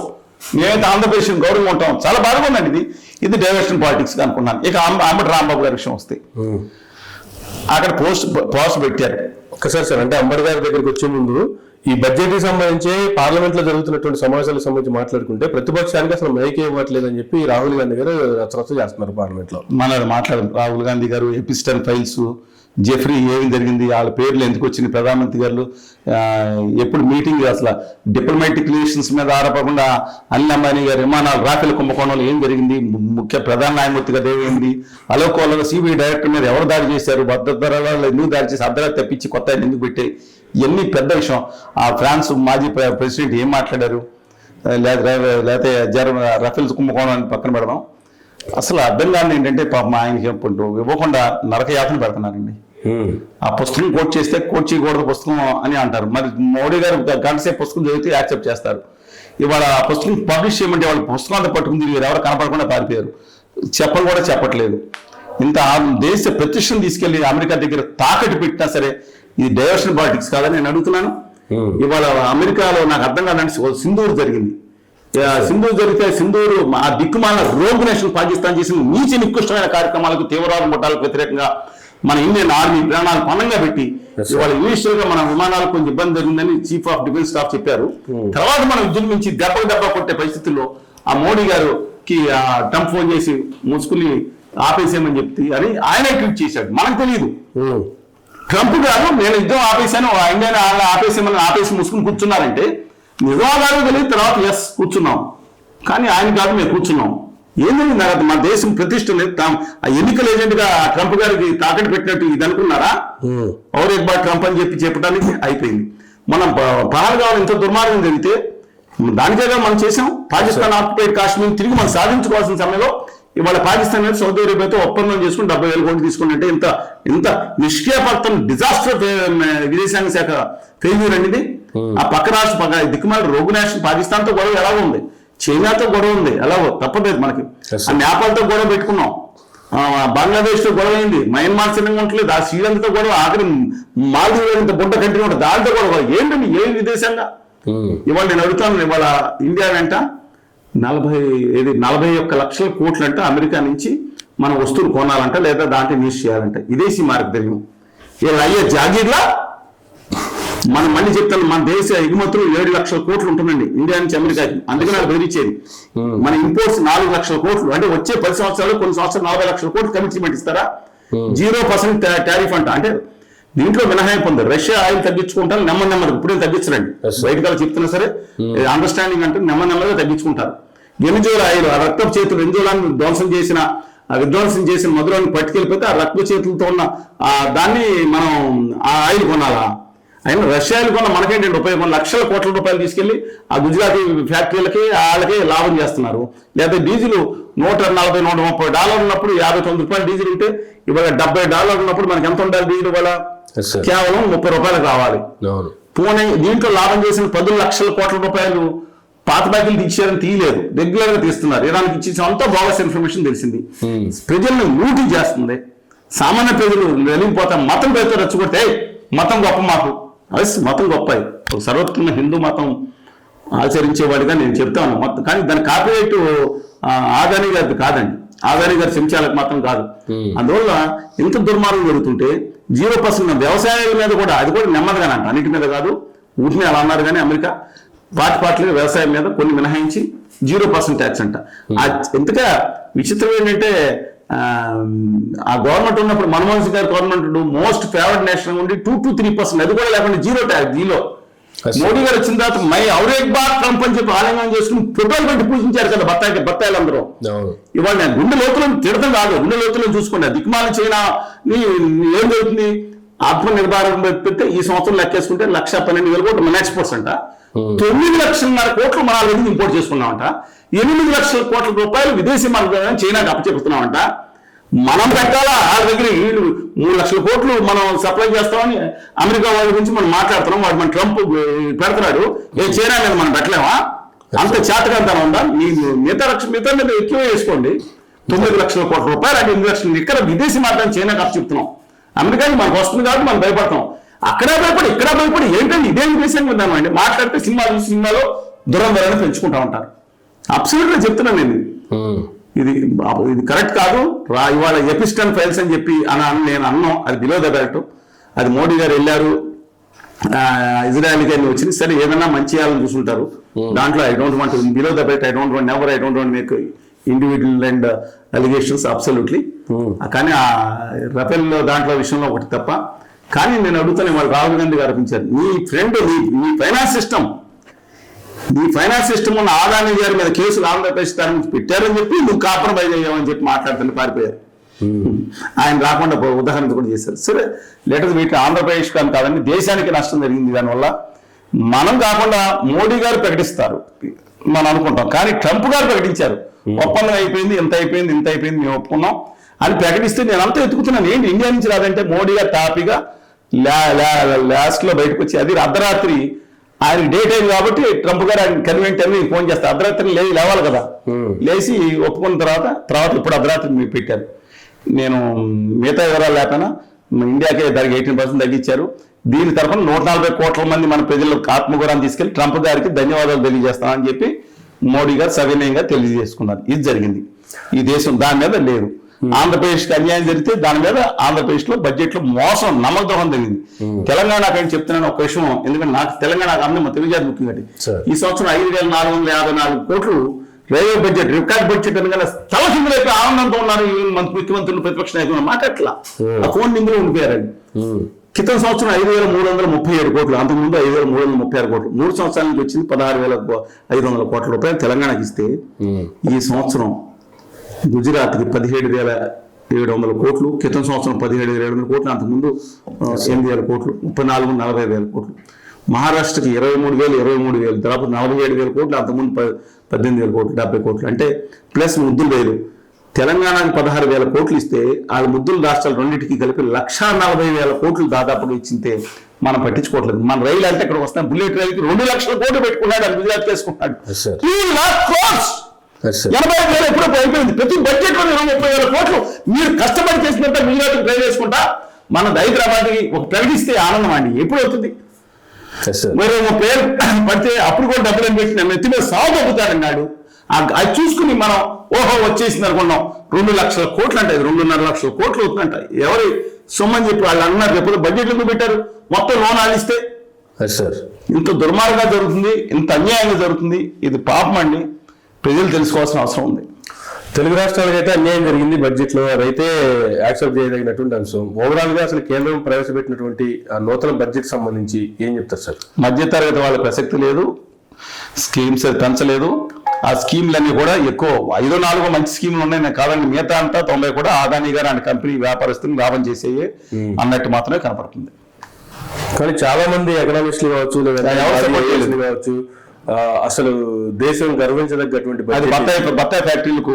మేమైతే ఆంధ్రప్రదేశ్ గౌరవం ఉంటాం. చాలా బాగా ఉందండి ఇది డైవర్షన్ పాలిటిక్స్ అనుకున్నాను. ఇక అంబటి రాంబాబు గారి విషయం వస్తే అక్కడ పోస్ట్ పెట్టారు. ఒక్కసారి సార్, అంటే అంబటి గారి దగ్గరికి వచ్చే ముందు ఈ బడ్జెట్ కి సంబంధించి పార్లమెంట్ లో జరుగుతున్నటువంటి సమావేశాలకు సంబంధించి మాట్లాడుకుంటే ప్రతిపక్షానికి అసలు మైక్ ఇవ్వట్లేదని చెప్పి రాహుల్ గాంధీ గారు రచరచ చేస్తున్నారు పార్లమెంట్ లో. మాట్లాడారు రాహుల్ గాంధీ గారు, ఎపిస్టన్ ఫైల్స్, జెఫ్రీ ఏమి జరిగింది, వాళ్ళ పేర్లు ఎందుకు వచ్చింది, ప్రధానమంత్రి గారు ఎప్పుడు మీటింగ్, అసలు డిప్లొమాటిక్ రిలేషన్స్ మీద ఆధారపడకుండా అనిల్ అంబానీ గారి విమానాలు రాఫెల్ కుంభకోణంలో ఏం జరిగింది, ముఖ్య ప్రధాన న్యాయమూర్తి గారు ఏమైంది, అలోకోలో సిబిఐ డైరెక్టర్ మీద ఎవరు దాడి చేశారు, భద్రత ఎందుకు దాడి చేసి అర్ధరాత్రి తెప్పించి కొత్త ఎందుకు పెట్టాయి, ఇవన్నీ పెద్ద విషయం. ఆ ఫ్రాన్స్ మాజీ ప్రెసిడెంట్ ఏం మాట్లాడారు, లేకపోతే రఫేల్ కుంభకోణాన్ని పక్కన పెడదాం. అసలు అర్థం కాదు ఏంటంటే పాపం ఆయనకి ఇవ్వకుండా నరకయాతన పెడుతున్నారండి. ఆ పుస్తకం కోట్ చేస్తే కోట్ చేయకూడదు పుస్తకం అని అంటారు. మరి మోడీ గారు గంటసేపు పుస్తకం చదివితే యాక్సెప్ట్ చేస్తారు. ఇవాళ ఆ పుస్తకం పబ్లిష్ చేయమంటే వాళ్ళ పుస్తకం అంతా పట్టుకుంది, ఎవరు కనపడకుండా పారిపోయారు, చెప్పని కూడా చెప్పట్లేదు. ఇంత దేశ ప్రతిష్టను తీసుకెళ్లి అమెరికా దగ్గర తాకట్టు పెట్టినా సరే ఇది డైవర్షన్ పాలిటిక్స్ కాదని నేను అడుగుతున్నాను. ఇవాళ అమెరికాలో నాకు అర్థం కాదండి, సింధూర్ జరిగింది. సింధూర్ జరిగితే సింధూరు ఆ దిక్కుమాల రోగ్ నేషన్ పాకిస్తాన్ చేసిన నీచ నికృష్టమైన కార్యక్రమాలకు, తీవ్రవాద ముఠాలకు వ్యతిరేకంగా మన ఇండియన్ ఆర్మీ ప్రాణాలు పణంగా పెట్టి ఇవాళ ఇనిషియల్ గా మన విమానాలకు కొంచెం ఇబ్బంది జరిగిందని చీఫ్ ఆఫ్ డిఫెన్స్ స్టాఫ్ చెప్పారు. తర్వాత మనం విజృంభించి దెబ్బ కొట్టే పరిస్థితుల్లో ఆ మోడీ గారికి ట్రంప్ ఫోన్ చేసి ముసుగుని ఆపేసేయమని చెప్తే అని ఆయన ట్వీట్ చేశాడు. మనకు తెలియదు. ట్రంప్ గారు నేను యుద్ధం ఆపేశాను, ఇండియన్ ఆపేసి ముసుగుని కూర్చున్నారంటే నిజాలు తెలియదు. తర్వాత ఎస్ కూర్చున్నాం, కానీ ఆయన కాదు మేము కూర్చున్నాం. ఏంటంటే మన దేశం ప్రతిష్ట లేదు. ఎన్నికల ఏజెంట్ గా ట్రంప్ గారికి తాకట్టు పెట్టినట్టు ఇది అనుకున్నారా? ఔర్ ఎక్ బార్ ట్రంప్ అని చెప్పడానికి అయిపోయింది. మనం పహల్గామ్ ఇంత దుర్మార్గం జరిగితే దానికేగా మనం చేసాం. పాకిస్తాన్ ఆక్యుపైడ్ కాశ్మీర్ తిరిగి మనం సాధించుకోవాల్సిన సమయంలో ఇవాళ పాకిస్తాన్ అనేది సౌదీ అరేబియాతో ఒప్పందం చేసుకుని 70,000 కోట్లు తీసుకున్నట్టే ఇంత నిష్క్రియాపర్తం డిజాస్టర్ విదేశాంగ శాఖ ఫెయిల్యూర్ అనేది. ఆ పక్క రాష్ట్ర దిక్కుమాల రోగు నేషన్ పాకిస్తాన్తో గొడవ ఎలాగో ఉంది, చైనాతో గొడవ ఉంది, ఎలాగో తప్పలేదు మనకి. ఆ నేపాల్తో గొడవ పెట్టుకున్నాం, బంగ్లాదేశ్ తో గొడవ అయింది, మయన్మార్ సిద్ధంగా ఉండలేదు, ఆ శ్రీలంకతో గొడవ, ఆఖరి మాల్దీవులు ఇంత బుడ్డ కంట్రీ ఉంటుంది దాంతో గొడవ. ఏంటండి ఏ విదేశంగా? ఇవాళ నేను అడుగుతాను, ఇవాళ ఇండియా వెంట 41 లక్షల కోట్లు అంటే అమెరికా నుంచి మన వస్తువులు కొనాలంట, లేదా దాంట్లో ఇన్వెస్ట్ చేయాలంట. విదేశీ మార్గదర్శనం వీళ్ళు అయ్యే జాగీర్లా మనం మళ్ళీ చెప్తాను, మన దేశ ఎగుమతులు 7 లక్షల కోట్లు ఉంటుందండి ఇండియా నుంచి అమెరికాకి. అందుకే నాకు బెదిరించేది. మన ఇంపోర్ట్స్ 4 లక్షల కోట్లు, అంటే వచ్చే 10 సంవత్సరాలు కొన్ని సంవత్సరాలు 40 లక్షల కోట్లు కమిట్మెంట్ ఇస్తారా? 0% టారిఫ్ అంట. అంటే దీంట్లో మినహాయింపు ఉంది. రష్యా ఆయిల్ తగ్గించుకుంటారు నెమ్మది, ఇప్పుడే తగ్గించరండి, బయటకు చెప్తున్నా సరే అండర్స్టాండింగ్ అంటే నెమ్మదిగా తగ్గించుకుంటారు. వెనిజులా ఆయిల్, ఆ రక్తపు చేతులు వెనిజులాని విధ్వంసం చేసిన మధురాన్ని పట్టుకెళ్ళిపోతే ఆ రక్త చేతులతో ఉన్న దాన్ని మనం ఆ ఆయిల్ కొనాలా? అయినా రష్యాలు కొన్న మనకేంటంటే ఉపయోగం, లక్షల కోట్ల రూపాయలు తీసుకెళ్లి ఆ గుజరాతీ ఫ్యాక్టరీలకి వాళ్ళకి లాభం చేస్తున్నారు. లేదా డీజిల్ $140-130 ఉన్నప్పుడు $59 డీజిల్ ఉంటే ఇవాళ $70 ఉన్నప్పుడు మనకి ఎంత ఉండాలి డీజిల్? ఇవాళ కేవలం $30 రావాలి. పోనీ దీంట్లో లాభం చేసిన 10 లక్షల కోట్ల రూపాయలు పాత బాకీలు తీసేయాలని తీయలేదు, రెగ్యులర్ గా తీస్తున్నారు. ఇరాన్కి ఇచ్చేసి అంతా బోగస్ ఇన్ఫర్మేషన్ తెలిసింది. ప్రజల్ని లూటీ చేస్తుంది. సామాన్య ప్రజలు వెళ్ళిపోతాం. మతం పేరుతో రెచ్చగొడితే మతం గొప్ప, మాకు మతం గొప్ప, సర్వోత్తమ హిందూ మతం ఆచరించేవాడిగా నేను చెప్తాను. కానీ దాని కాపీరైట్ ఆదాని గారిది కాదండి, ఆదాని గారి చెంచాలకు మాత్రం కాదు. అందువల్ల ఇంత దుర్మార్గం జరుగుతుంటే 0% వ్యవసాయాల మీద కూడా, అది కూడా నెమ్మదిగానంట, అన్నిటి మీద కాదు, ఊటిని అలా అన్నారు. కానీ అమెరికా పార్టీగా వ్యవసాయం మీద కొన్ని మినహాయించి 0% ట్యాక్స్ అంట. ఎంతగా విచిత్రం ఏంటంటే ఆ గవర్నమెంట్ ఉన్నప్పుడు మన్మోహన్ సింగ్ గారి గవర్నమెంట్ మోస్ట్ ఫేవర్డ్ నేషన్ ఉండి 2 to 3%, అది కూడా లేకుండా 0 ట్యాక్స్. దీనిలో మోడీ గారు వచ్చిన తర్వాత ఔరేక్ బార్ ట్రంప్ అని చెప్పి ఆలింగనం చేసుకుని ఫోటోలు పెట్టి పూజించారు కదా బత్తాయిలందరూ. ఇవాళ నేను గుండె లోతులను తిడతాం కాదు, గుండె లోతులను చూసుకున్నా. దిక్మాల చైనా ఏం జరుగుతుంది? ఆత్మనిర్భరం పెడితే ఈ సంవత్సరం లెక్కేసుకుంటే 1,12,000 కోట్లు మన ఎక్స్పోర్ట్స్ అంట. 9,00,000 కోట్లు మన దగ్గర ఇంపోర్ట్ చేసుకున్నామంట. 8 లక్షల కోట్ల రూపాయలు విదేశీ మార్గాలను చైనాకి అప్పచెప్పుతున్నామంట. మనం పెట్టాలా? వాళ్ళ దగ్గర 3 లక్షల కోట్లు మనం సప్లై చేస్తామని అమెరికా వాళ్ళ గురించి మనం మాట్లాడుతున్నాం. వాడు మన ట్రంప్ పెడుతున్నాడు. చైనా మీద మనం పెట్టలేమా? అంత చేతకంతనం ఉందా? మిగతా మీద ఎక్కువ వేసుకోండి. 9 లక్షల కోట్ల రూపాయలు అంటే 8 లక్షలు ఇక్కడ విదేశీ మార్గాన్ని చైనాకి అప్పచెప్తున్నాం. అమెరికాకి మనకు వస్తుంది కాబట్టి మనం భయపడతాం. అక్కడ భయపడి ఏంటంటే ఇదేం విషయంగా ఉందామండి. మాట్లాడితే సినిమాలో దురంధరాన్ని పెంచుకుంటా ఉంటారు. అబ్సల్యూట్ గా చెప్తున్నాను నేను, ఇది కరెక్ట్ కాదు. ఇవాళ ఎపిస్టన్ ఫైల్స్ అని చెప్పి నేను అన్నాం, అది బిలో ద బెల్ట్. అది మోడీ గారు వెళ్ళారు, ఇజ్రాయెల్కి అన్ని వచ్చింది. సరే ఏదైనా మంచి చేయాలని చూసుకుంటారు. దాంట్లో I don't want below the belt, I don't want make individual and alligations absolutely. కానీ ఆ రఫేల్ దాంట్లో విషయంలో ఒకటి తప్ప. కానీ నేను అడుగుతాను, వాళ్ళు రాహుల్ గాంధీ గారు అనిపించారు, నీ ఫ్రెండ్ నీ ఫైనాన్స్ సిస్టమ్ ఉన్న ఆదాని గారి మీద కేసులు ఆంధ్రప్రదేశ్ నుంచి పెట్టారని చెప్పి నువ్వు కాంప్రమైజ్ అయ్యావని చెప్పి మాట్లాడుతుంటే పారిపోయారు. ఆయన రాకుండా ఉదాహరణ కూడా చేశారు. సరే లేటర్ వీటి ఆంధ్రప్రదేశ్ కానీ కాదని దేశానికి నష్టం జరిగింది. దానివల్ల మనం కాకుండా మోడీ గారు ప్రకటిస్తారు మనం అనుకుంటాం, కానీ ట్రంప్ గారు ప్రకటించారు. ఒప్పందం అయిపోయింది, ఇంత అయిపోయింది మేము ఒప్పుకున్నాం అని ప్రకటిస్తే నేను అంతా ఎత్తుకుతున్నాను. ఏంటి ఇండియా నుంచి రాదంటే మోడీ గారు టాపీగా లాస్ట్ లో బయటకు వచ్చి, అది అర్ధరాత్రి ఆయన డే టైం కాబట్టి ట్రంప్ గారు ఆయన కన్వీనియంట్ అని ఫోన్ చేస్తే అర్ధరాత్రి లేవాలి కదా, లేచి ఒప్పుకున్న తర్వాత ఇప్పుడు అర్ధరాత్రి మీరు పెట్టారు. నేను మిగతా వివరాలు లేకపోయినా ఇండియాకే దానికి 18% తగ్గించారు. దీని తరఫున 140 కోట్ల మంది మన ప్రజలకు ఆత్మగౌరవాన్ని తీసుకెళ్లి ట్రంప్ గారికి ధన్యవాదాలు తెలియజేస్తామని చెప్పి మోడీ గారు సవినయంగా తెలియజేసుకున్నారు. ఇది జరిగింది. ఈ దేశం దాని మీద లేదు. ఆంధ్రప్రదేశ్కి అన్యాయం జరిగితే దాని మీద ఆంధ్రప్రదేశ్ లో బడ్జెట్ లో మోసం, నమ్మకద్రోహం జరిగింది. తెలంగాణకు అని చెప్తున్నాను ఒక విషయం, ఎందుకంటే నాకు తెలంగాణకు అందరం తెలుగుజాతి ముఖ్యంగా. ఈ సంవత్సరం 5,454 కోట్లు రైల్వే బడ్జెట్, రికార్డ్ బడ్జెట్ అనగా తలకిందులైతే ఆనందంతో ఉన్నారు ముఖ్యమంత్రులు, ప్రతిపక్ష నాయకులు. మాట్లాడట్లా, ఆ ఫోన్ నిందులో ఉండిపోయారండి. క్రితం సంవత్సరం 5,337 కోట్లు, అంతకుముందు 5,336 కోట్లు. 3 సంవత్సరాల నుంచి వచ్చింది 16,500 కోట్ల రూపాయలు తెలంగాణకి ఇస్తే, ఈ సంవత్సరం గుజరాత్కి 17,700 కోట్లు, క్రితం సంవత్సరం 17,700 కోట్లు, అంతకుముందు 8,000 కోట్లు, 34,40,000 కోట్లు. మహారాష్ట్రకి 23,000 దాదాపు 47,000 కోట్లు, అంతకుముందు 18,000 కోట్లు, 70 కోట్లు. అంటే ప్లస్ ముద్దులు వేలు. తెలంగాణకి 16,000 కోట్లు ఇస్తే వాళ్ళ ముద్దుల రాష్ట్రాలు రెండింటికి కలిపి 1,40,000 కోట్లు దాదాపుగా ఇచ్చింటే మనం పట్టించుకోవట్లేదు. మన రైలు అంటే ఇక్కడ వస్తాం, బుల్లెట్ రైలుకి 2 లక్షల కోట్లు పెట్టుకున్నాడు, అని గుజరాత్ చేసుకున్నాడు. 80,000 ఎప్పుడో అయిపోయింది. ప్రతి బడ్జెట్ లో 30,000 కోట్లు మీరు కష్టపడి చేసినంత గుజరాత్ ట్రై చేసుకుంటా మన హైదరాబాద్కి ఒక ప్రకటిస్తే ఆనందం అండి. ఎప్పుడు అవుతుంది? మరి ఒక పేరు పడితే అప్పుడు కూడా డబ్బులు అని పెట్టి నన్ను ఎత్తి మీద సాగు తగ్గుతాడన్నాడు. అది చూసుకుని మనం ఓహో వచ్చేసింది అనుకున్నాం. 2 లక్షల కోట్లు అంటే 2.5 లక్షల కోట్లు అవుతుందంట. ఎవరి సొమ్మని చెప్పి వాళ్ళు అన్నారు. ఎప్పుడు బడ్జెట్ ఎందుకు పెట్టారు? మొత్తం లోన్ ఆలిస్తే సార్. ఇంత దుర్మార్గంగా జరుగుతుంది, ఇంత అన్యాయంగా జరుగుతుంది, ఇది పాపం అండి. ప్రజలు తెలుసుకోవాల్సిన అవసరం ఉంది. తెలుగు రాష్ట్రాలకైతే అన్యాయం జరిగింది బడ్జెట్ లో, అదైతే యాక్సెప్ట్ చేయదగినటువంటి అంశం. ఓవరాల్ గా అసలు కేంద్రం ప్రవేశపెట్టినటువంటి ఆ నూతన బడ్జెట్ సంబంధించి ఏం చెప్తారు సార్? మధ్యతరగతి వాళ్ళ ప్రసక్తి లేదు, స్కీమ్స్ పెంచలేదు. ఆ స్కీమ్లన్నీ కూడా ఎక్కువ 5-4 మంచి స్కీమ్లు ఉన్నాయి, నేను కాదండి. మిగతా అంతా 90 కూడా అదానీ గారు అండ్ కంపెనీ వ్యాపారస్తులు లాభం చేసేయే అన్నట్టు మాత్రమే కనపడుతుంది. కానీ చాలా మంది ఎకనామిస్టులు కావచ్చు, లేదా కావచ్చు, అసలు దేశం గర్వించదగ్గటువంటి అది బత్తాయి ఫ్యాక్టరీలకు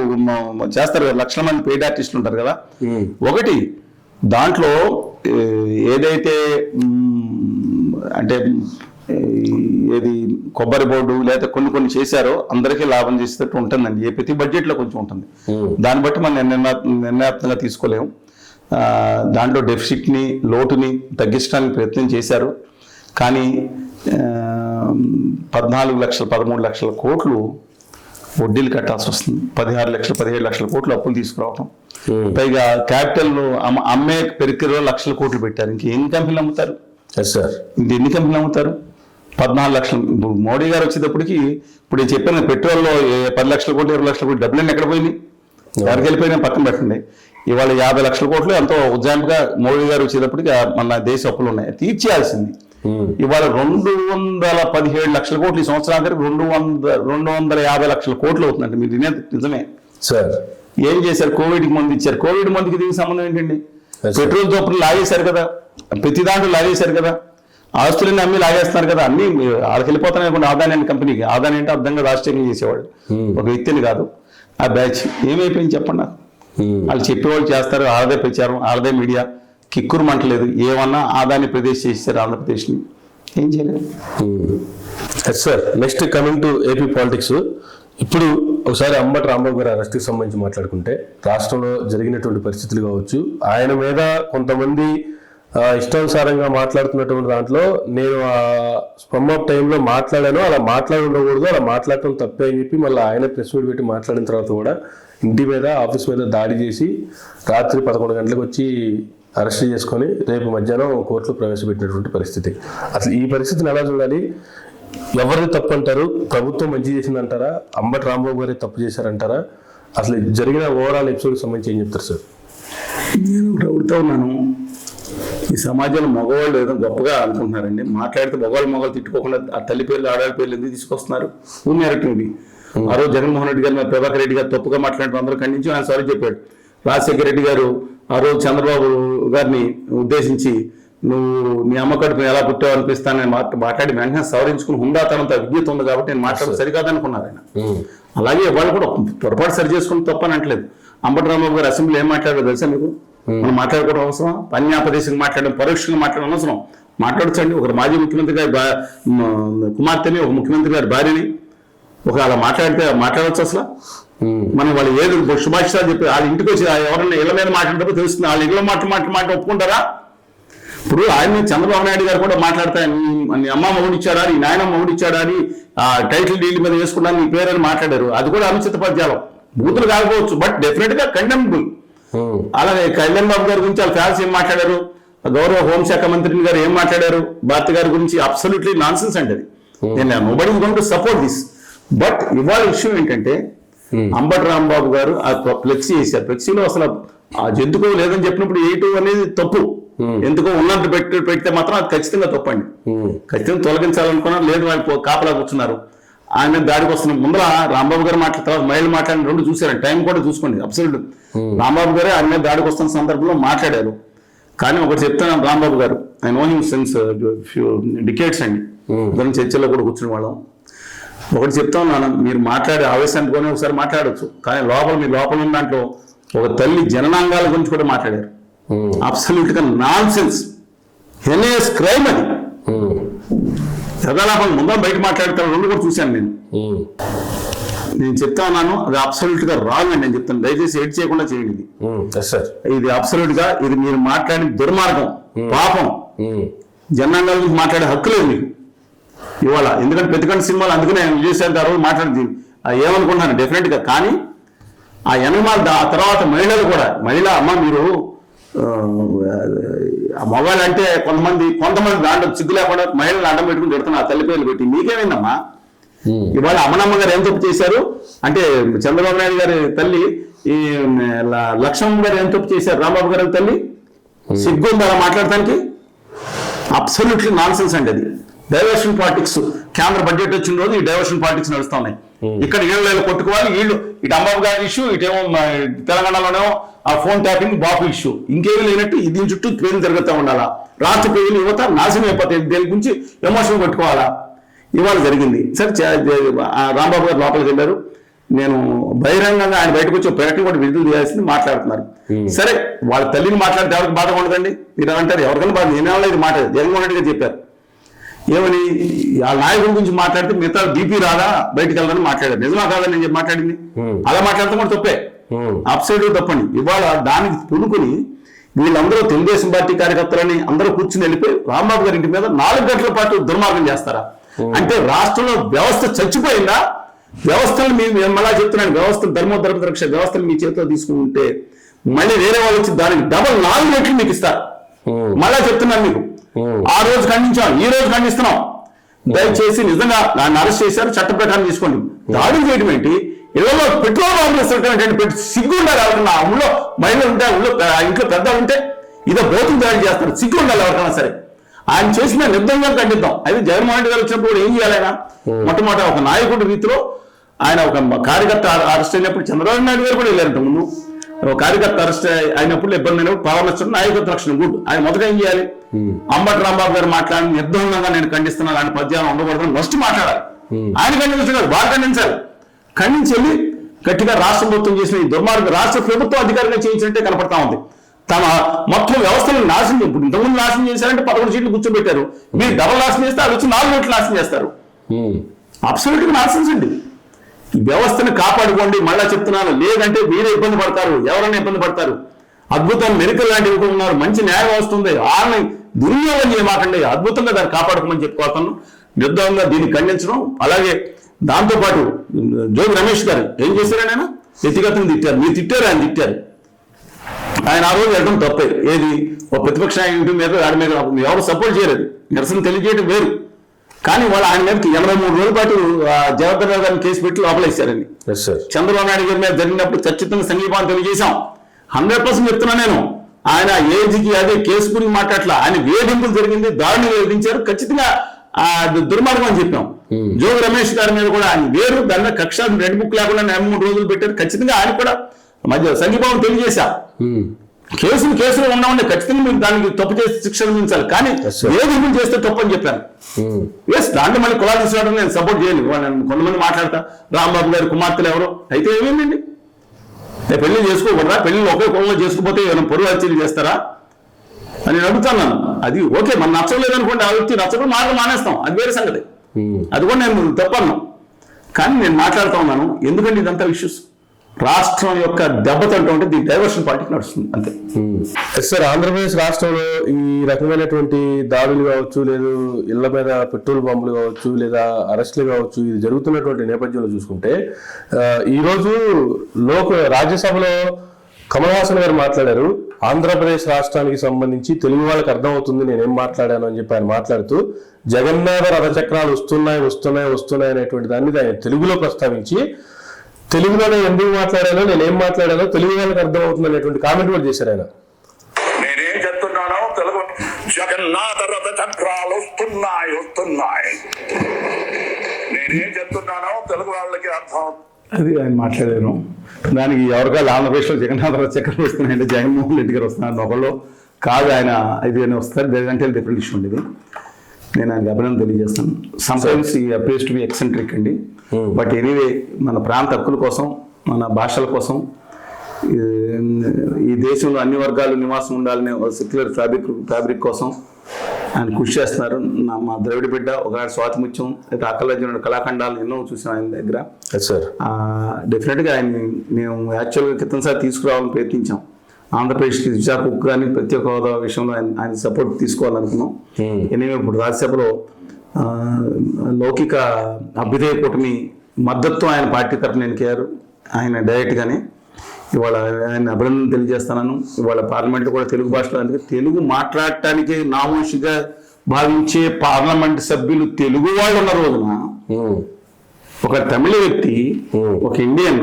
చేస్తారు కదా, లక్షల మంది పెయిడ్ ఆర్టిస్టులు ఉంటారు కదా. ఒకటి దాంట్లో ఏదైతే అంటే ఏది కొబ్బరి బోర్డు లేదా కొన్ని చేశారో అందరికీ లాభం చేసేటట్టు ఉంటుందండి. ప్రతి బడ్జెట్ లో కొంచెం ఉంటుంది. దాన్ని బట్టి మనం నిర్ణయాత్మకంగా తీసుకోలేము. దాంట్లో డెఫిసిట్ ని, లోటుని తగ్గించడానికి ప్రయత్నం చేశారు. కానీ 14 లక్షలు 13 లక్షల కోట్లు వడ్డీలు కట్టాల్సి వస్తుంది. 16 లక్షలు 17 లక్షల కోట్లు అప్పులు తీసుకురావటం, పైగా క్యాపిటల్ అమ్మే పెరికలో లక్షల కోట్లు పెట్టారు. ఇంకేం కంపెనీలు అమ్ముతారు సార్? ఇంకెన్ని కంపెనీలు అమ్ముతారు? 14 లక్షలు. మోడీ గారు వచ్చేటప్పటికి ఇప్పుడు నేను చెప్పిన పెట్రోల్లో 10 లక్షల కోట్లు 20 లక్షల కోట్లు డబ్బులన్నీ ఎక్కడ పోయినాయి? ఎవరికి వెళ్ళిపోయినా పక్కన పెట్టండి. ఇవాళ 50 లక్షల కోట్లు ఎంతో ఉజ్జాయింపుగా మోడీ గారు వచ్చేటప్పటికి మన దేశ అప్పులు ఉన్నాయి, తీర్చేయాల్సింది. ఇవాళ 217 లక్షల కోట్లు, ఈ సంవత్సరానికి 250 లక్షల కోట్లు అవుతుందండి. మీరు నిజమే సార్. ఏం చేశారు? కోవిడ్కి మందు ఇచ్చారు. కోవిడ్ మందుకి దీనికి సంబంధం ఏంటండి? పెట్రోల్ చొప్పున లాగేశారు కదా, ప్రతి దాంట్లో లాగేశారు కదా, ఆస్తులన్నీ అమ్మి లాగేస్తున్నారు కదా, అన్ని వాళ్ళకి వెళ్ళిపోతున్నాయి అనుకోండి. ఆదాని అనే కంపెనీకి, ఆదాని అంటే అర్థంగా రాష్ట్రీయంగా చేసేవాడు, ఒక వ్యక్తిని కాదు. ఆ బ్యాచ్ ఏమైపోయింది చెప్పండి నాకు. వాళ్ళు చెప్పేవాళ్ళు చేస్తారు, ఆడదే ప్రచారం, ఆడదే మీడియా, కిక్కురు మంటలేదు. ఏమన్నా ఆదాని ప్రదేశ్ చేశారు ఆంధ్రప్రదేశ్ని, ఏం చేయలేదు. Sir, next coming to AP politics. ఇప్పుడు ఒకసారి అంబటి రాంబాబు గారి అరెస్ట్కి సంబంధించి మాట్లాడుకుంటే, రాష్ట్రంలో జరిగినటువంటి పరిస్థితులు కావచ్చు, ఆయన మీద కొంతమంది ఇష్టానుసారంగా మాట్లాడుతున్నటువంటి దాంట్లో నేను ఆ స్పమ్ ఆఫ్ టైంలో మాట్లాడాను, అలా మాట్లాడి ఉండకూడదు, అలా మాట్లాడటం తప్పే అని చెప్పి మళ్ళీ ఆయన ప్రెస్ మీట్ పెట్టి మాట్లాడిన తర్వాత కూడా ఇంటి మీద, ఆఫీస్ మీద దాడి చేసి రాత్రి 11 గంటలకు వచ్చి అరెస్ట్ చేసుకొని రేపు మధ్యాహ్నం కోర్టులో ప్రవేశపెట్టినటువంటి పరిస్థితి. అసలు ఈ పరిస్థితిని ఎలా చూడాలి? ఎవరిని తప్పు అంటారు? ప్రభుత్వం మంచి చేసిందంటారా? అంబటి రాంబాబు గారి తప్పు చేశారంటారా? అసలు జరిగిన ఓవరాల్ ఎపిసోడ్కి సంబంధించి ఏం చెప్తారు సార్? నేను అడుగుతా ఉన్నాను, ఈ సమాజంలో మగవాళ్ళు ఏదో గొప్పగా అనుకుంటున్నారండి. మాట్లాడితే మగవాళ్ళు తిట్టుకోకుండా ఆ తల్లి పేర్లు ఆడవాళ్ళ పేర్లు ఎందుకు తీసుకొస్తున్నారు? ఉంది. ఆ రోజు జగన్మోహన్ రెడ్డి గారు, ప్రభాకర్ రెడ్డి గారు తప్పుగా మాట్లాడిన అందరూ ఖండించి ఆయన సారీ చెప్పాడు. రాజశేఖర రెడ్డి గారు ఆ రోజు చంద్రబాబు గారిని ఉద్దేశించి నువ్వు నీ అమ్మ కడుపు ఎలా పుట్టావు అనిపిస్తానని మాట్లాడి వెంటనే సవరించుకుని హుందాతనంత విజ్ఞత ఉంది కాబట్టి నేను మాట్లాడడం సరికాదనుకున్నారు ఆయన. అలాగే వాళ్ళు కూడా పొరపాటు సరి చేసుకుని తప్పని అంటలేదు. అంబటి రాంబాబు గారు అసెంబ్లీ ఏం మాట్లాడారో తెలుసా మీకు? మనం మాట్లాడుకోవడం అవసరం? అన్యాపదేశంగా మాట్లాడడం, పరోక్షంగా మాట్లాడడం అవసరం? మాట్లాడచ్చండి. ఒకరు మాజీ ముఖ్యమంత్రి గారి కుమార్తెని, ఒక ముఖ్యమంత్రి గారి భార్యని ఒక అలా మాట్లాడవచ్చు అసలు? మనం వాళ్ళు ఏది శుభాషితాలు చెప్పి వాళ్ళ ఇంటికి వచ్చి ఎవరైనా ఇళ్ల మీద మాట్లాడినప్పుడు తెలుస్తుంది. వాళ్ళ ఇళ్ల మాట ఒప్పుకుంటారా? ఇప్పుడు ఆయన చంద్రబాబు నాయుడు గారు కూడా మాట్లాడతా, నీ అమ్మ మొగుడిచ్చాడా, నీ నాయన మొగుడిచ్చాడా అని ఆ టైటిల్ డీల్ మీద వేసుకున్నా నీ పేరు అని మాట్లాడారు. అది కూడా అనుచిత పద్యాలం, బూతులు కాకపోవచ్చు, బట్ డెఫినెట్ గా కండెమబుల్. అలాగే కళ్యాణ్ బాబు గారి గురించి వాళ్ళ ఫ్యాన్స్ ఏం మాట్లాడారు, గౌరవ హోంశాఖ మంత్రిని గారు ఏం మాట్లాడారు భారతి గారి గురించి, అబ్సల్యూట్లీ నాన్ సెన్స్ అండి అది. నేను nobody going to support this. But ఇవాళ విషయం ఏంటంటే, అంబటి రాంబాబు గారు ఆ ఫ్లెక్సీ వేశారు. ఫ్లెక్సీలో అసలు ఆ జంతుకో లేదని చెప్పినప్పుడు ఏటు అనేది తప్పు. ఎందుకో ఉన్నట్టు పెడితే మాత్రం అది ఖచ్చితంగా తప్పండి. ఖచ్చితంగా తొలగించాలనుకున్నారు, లేదు వాళ్ళు కాపలా కూర్చున్నారు. ఆయన దాడికి వస్తున్న ముందర రాంబాబు గారు మాట్లాడిన తర్వాత మహిళలు మాట్లాడిన రెండు చూసారండి. టైం కూడా చూసుకోండి. అబ్సల్యూట్ రాంబాబు గారే ఆయన మీద దాడికి వస్తున్న సందర్భంలో మాట్లాడారు. కానీ ఒకటి చెప్తాను, రాంబాబు గారు I know him since few decades అండి, దాని చర్చల్లో కూడా కూర్చుని వాళ్ళం. ఒకటి చెప్తా ఉన్నాను, మీరు మాట్లాడే ఆవేశానికి ఒకసారి మాట్లాడవచ్చు, కానీ మీ లోపల ఉన్న దాంట్లో ఒక తల్లి జననాంగాల గురించి కూడా మాట్లాడారు. అబ్సల్యూట్ గా నాన్ సెన్స్, హెనియస్ క్రైమ్ అది. యథాలాపం ముందా బయట మాట్లాడతాను, రెండు కూడా చూశాను నేను చెప్తా ఉన్నాను. అది అబ్సల్యూట్ గా రాంగ్ అండి. నేను చెప్తాను, దయచేసి ఎడ్ చేయకుండా చేయండి. ఇది అబ్సల్యూట్ గా ఇది మీరు మాట్లాడిన దుర్మార్గం, పాపం. జనాంగాల గురించి మాట్లాడే హక్కు లేదు మీకు ఇవాళ. ఎందుకంటే పెద్దకంటి సినిమాలు అందుకనే విజయశాంతి ఆ రోజు మాట్లాడింది ఏమనుకుంటున్నాను డెఫినెట్ గా. కానీ ఆ ఎనమాల్ ఆ తర్వాత మహిళలు కూడా, మహిళ అమ్మ మీరు మగవాళ్ళు అంటే కొంతమంది దాంట్లో సిగ్గు లేకుండా మహిళలు అడ్డం పెట్టుకుని పెడుతున్నారు తల్లి పేర్లు పెట్టి. మీకేమైందమ్మా? ఇవాళ అమ్మనమ్మ గారు ఏం తప్పు చేశారు అంటే చంద్రబాబు నాయుడు గారి తల్లి ఈ లక్ష్మమ్మ గారు ఏం తప్పు చేశారు రాంబాబు గారి తల్లి? సిగ్గు ఉందా మాట్లాడటానికి? అబ్సల్యూట్లీ నాన్ సెన్స్ అండి అది. Diversion politics. కేంద్ర బడ్జెట్ వచ్చిన రోజు ఈ డైవర్షన్ పాలిటిక్స్ నడుస్తా ఉన్నాయి. ఇక్కడ వీళ్ళు కొట్టుకోవాలి, వీళ్ళు ఇటు అంబాబు గారి ఇష్యూ, ఇటేమో తెలంగాణలోనేమో ఆ ఫోన్ ట్యాపింగ్ బాపు ఇష్యూ, ఇంకేమీ లేనట్టు దీని చుట్టూ పేరు జరుగుతూ ఉండాలా? రాష్ట్ర ప్రజలు యువత నాశనం అయిపోతాయి, దేని గురించి ఎమోషన్ పెట్టుకోవాలా? ఇవాళ జరిగింది. సరే రాంబాబు గారు లోపలికి వెళ్ళారు. నేను బహిరంగంగా ఆయన బయటకు వచ్చి ప్రకటన కూడా విడుదల చేయాల్సింది మాట్లాడుతున్నారు. సరే వాళ్ళ తల్లిని మాట్లాడితే ఎవరికి బాధగా ఉండదండి? మీరు అంటారు ఎవరికైనా బాధ. నేనేమో ఇది మాట జగన్మోహన్ రెడ్డి గారు చెప్పారు. ఏమని ఆ నాయకుడి గురించి మాట్లాడితే మిగతా బీపీ రాదా బయటకు వెళ్ళదని మాట్లాడారు. నిజమా కాదని నేను మాట్లాడింది? అలా మాట్లాడితే కూడా తప్పే, అప్సైడ్ తప్పండి. ఇవాళ దానికి పునుకుని వీళ్ళందరూ తెలుగుదేశం పార్టీ కార్యకర్తలని అందరూ కూర్చుని వెళ్ళిపోయి రాంబాబు గారి ఇంటి మీద 4 గంటల పాటు దుర్మార్గం చేస్తారా? అంటే రాష్ట్రంలో వ్యవస్థ చచ్చిపోయిందా? వ్యవస్థలు మళ్ళా చెప్తున్నాను, వ్యవస్థలు ధర్మోద్ధర్మ రక్ష వ్యవస్థలు మీ చేతిలో తీసుకుంటే మళ్ళీ వేరే వాళ్ళు వచ్చి దానికి డబల్ 4 రెట్లు మీకు ఇస్తారు. మళ్ళా చెప్తున్నాను మీకు, ఆ రోజు ఖండించాం, ఈ రోజు ఖండిస్తున్నాం. దయచేసి నిజంగా దాన్ని అరెస్ట్ చేశారు, చట్ట ప్రకారం తీసుకోండి. దాడులు చేయడం ఏంటి? ఇళ్లలో పెట్రోల్ బాంబులు ఇస్తుంటే సిగ్గు ఉండాలి ఎవరికన్నా? ఊళ్ళో మహిళలు ఉంటే, ఇంట్లో పెద్దలు ఉంటే ఇదో బోతులు దాడి చేస్తారు. సిగ్గు ఉండాలి ఎవరికైనా సరే. ఆయన చేసిన నిర్బంధంగా ఖండిద్దాం. అయితే జగన్మోహన్ రెడ్డి గారు వచ్చినప్పుడు ఏం చేయాలి? ఆయన మొట్టమొదటి ఒక నాయకుడి రీతిలో ఆయన ఒక కార్యకర్త అరెస్ట్ అయినప్పుడు చంద్రబాబు నాయుడు గారు కూడా వెళ్ళారంట. ముందు ఒక కార్యకర్త అరెస్ట్ అయినప్పుడు ఇబ్బంది అయినప్పుడు పరామర్శించడం నాయకత్వ రక్షణ గుడ్. ఆయన మొదట ఏం చేయాలి? అంబటి రాంబాబు గారు మాట్లాడి నిర్బంధంగా నేను ఖండిస్తున్నాను, ఆయన పద్యాలు ఉండకూడదని ఫస్ట్ మాట్లాడాలి. ఆయన ఖండించాలి, బాగా ఖండించాలి. ఖండించి వెళ్ళి గట్టిగా రాష్ట్ర ప్రభుత్వం చేసిన ఈ దుర్మార్గ రాష్ట్ర ప్రభుత్వం అధికారంగా చేయించినట్టే కనపడతా ఉంది. తమ మొత్తం వ్యవస్థలను నాశనం, ఇప్పుడు ఇంతకుముందు నాశనం చేశారంటే 11 సీట్లు కూర్చోబెట్టారు. మీరు డబల్ నాశనం చేస్తే అది వచ్చి 4 ఓట్లు నాశనం చేస్తారు. అబ్సల్యూట్ గా నాశనం అండి. ఈ వ్యవస్థను కాపాడుకోండి. మళ్ళా చెప్తున్నాను, లేదంటే మీరే ఇబ్బంది పడతారు, ఎవరైనా ఇబ్బంది పడతారు. అద్భుతాన్ని మెరికల్ లాంటివి ఉన్నారు, మంచి న్యాయం వస్తుంది, వాళ్ళని దుర్వినియోగం చేయమాకండి, అద్భుతంగా దాన్ని కాపాడుకోమని చెప్పుకోతాను. నిర్ధారంగా దీన్ని ఖండించడం. అలాగే దాంతోపాటు జోగి రమేష్ గారు ఏం చేశారని ఆయన వ్యక్తిగతంగా తిట్టారు. మీరు తిట్టారు, ఆయన తిట్టారు. ఆయన ఆ రోజు వెళ్ళడం తప్పే. ఏది ఒక ప్రతిపక్ష నాయకుడి మీద వాడి మీద ఎవరు సపోర్ట్ చేయలేదు, నిరసన తెలియజేయడం వేరు. కానీ వాళ్ళు ఆయన మీదకి 83 రోజుల పాటు జగన్మోహన్ గారిని కేసు పెట్టి లోపలేశారండి. చంద్రబాబు నాయుడు గారి మీద జరిగినప్పుడు ఖచ్చితంగా సంఘీభావం తెలియజేశాం. 100% చెప్తున్నా నేను. ఆయన ఏజ్కి అదే కేసు గురించి మాట్లాడలా, ఆయన వేధింపులు జరిగింది, దాడిని వేధించారు, ఖచ్చితంగా దుర్మార్గం అని చెప్పాం. జోగి రమేష్ గారి మీద కూడా ఆయన వేరు, దాని మీద కక్ష 2 బుక్ లేకుండా 83 రోజులు పెట్టారు. ఖచ్చితంగా ఆయన కూడా మధ్య సంఘీభావం తెలియజేశా. కేసులు ఉన్నామంటే ఖచ్చితంగా మీరు దానికి తప్పు చేసి శిక్ష విధించాలి, కానీ వేధింపులు చేస్తే తప్పు అని చెప్పాను. దాంట్లో మళ్ళీ కులాలు తీసుకోవడం నేను సపోర్ట్ చేయలేదు. కొంతమంది మాట్లాడతా రాంబాబు గారి కుమార్తెలు ఎవరు అయితే ఏమేంటండి, పెళ్లి చేసుకోకూడదా? పెళ్లి ఒకే కులంలో చేసుకోకపోతే ఏమైనా పొరుగు హత్యలు చేస్తారా అని నేను అడుగుతున్నాను. అది ఓకే, మనం నచ్చలేదు అనుకోండి, ఆ వ్యక్తి నచ్చడం మార్గం మానేస్తాం, అది వేరే సంగతి. అది కూడా నేను తప్పను. కానీ నేను మాట్లాడుతూ ఉన్నాను, ఎందుకంటే ఇదంతా ఇష్యూస్ రాష్ట్రం యొక్క దెబ్బతంటూ ఉంటే దీని డైవర్షన్ పార్టీకి నడుస్తుంది అంతే. సార్, ఆంధ్రప్రదేశ్ రాష్ట్రంలో ఈ రకమైనటువంటి దాడులు కావచ్చు, లేదు ఇళ్ల మీద పెట్రోల్ బాంబులు కావచ్చు, లేదా అరెస్టులు కావచ్చు, ఇది జరుగుతున్నటువంటి నేపథ్యంలో చూసుకుంటే ఈరోజు రాజ్యసభలో కమల్ హాసన్ గారు మాట్లాడారు. ఆంధ్రప్రదేశ్ రాష్ట్రానికి సంబంధించి తెలుగు వాళ్ళకి అర్థమవుతుంది నేనేం మాట్లాడాను అని చెప్పి ఆయన మాట్లాడుతూ జగన్నాథ రథచక్రాలు వస్తున్నాయి అనేటువంటి దాన్ని ఆయన తెలుగులో ప్రస్తావించి తెలుగులోనే ఎందుకు మాట్లాడానో నేనేం మాట్లాడానో తెలుగు వాళ్ళకి అర్థమవుతుంది అనేటువంటి కామెంట్ కూడా చేశారు ఆయన. నేనేం చెప్తున్నానో తెలుగు జగన్నాథ రథ చక్రాలు వస్తున్నాయి నేనేం చెప్తున్నానో తెలుగు వాళ్ళకి అర్థం. అది ఆయన మాట్లాడాను. దానికి ఎవరికాళ్ళు ఆంధ్రప్రదేశ్లో జగన్నాథ రథ చక్రాలు వస్తున్నాయంటే జగన్మోహన్ రెడ్డి గారు వస్తున్నారు ఒకళ్ళు కాదు, ఆయన ఇది వస్తారు. లేదంటే డిఫరెంట్ ఇష్యూ ఉండేది. నేను ఆయనకి అభినందన తెలియజేస్తాను. సమ్టైమ్స్ ఈ అపేర్స్ టు బి ఎక్సెంట్రిక్ అండి, బట్ ఎనీవే మన ప్రాంత హక్కుల కోసం, మన భాషల కోసం, ఈ దేశంలో అన్ని వర్గాలు నివాసం ఉండాలనే సెక్యులర్ ఫ్యాబ్రిక్ కోసం ఆయన కృషి చేస్తున్నారు. మా ద్రవిడ బిడ్డ, ఒకనాడు స్వాతిముత్యం, లేదా అక్కలజనుడు కళాఖండాలు ఎన్నో చూసాం ఆయన దగ్గర. డెఫినెట్గా ఆయన్ని మేము యాక్చువల్గా క్రితంసారి తీసుకురావాలని ప్రయత్నించాం. ఆంధ్రప్రదేశ్కి విశాఖ ఉక్కు కానీ ప్రత్యేక హోదా విషయంలో ఆయన సపోర్ట్ తీసుకోవాలనుకున్నాం. ఎనివే ఇప్పుడు రాజ్యసభలో లౌకిక అభ్యుదయ కూటమి మద్దతు ఆయన పార్టీ తరఫున ఎన్నికయ్యారు ఆయన డైరెక్ట్గానే. ఇవాళ ఆయన అభినందన తెలియజేస్తున్నాను. ఇవాళ పార్లమెంట్ కూడా తెలుగు భాషలో, అందుకే తెలుగు మాట్లాడటానికి నామోషిగా భావించే పార్లమెంట్ సభ్యులు తెలుగు వాళ్ళు ఉన్న రోజున ఒక తమిళ వ్యక్తి, ఒక ఇండియన్,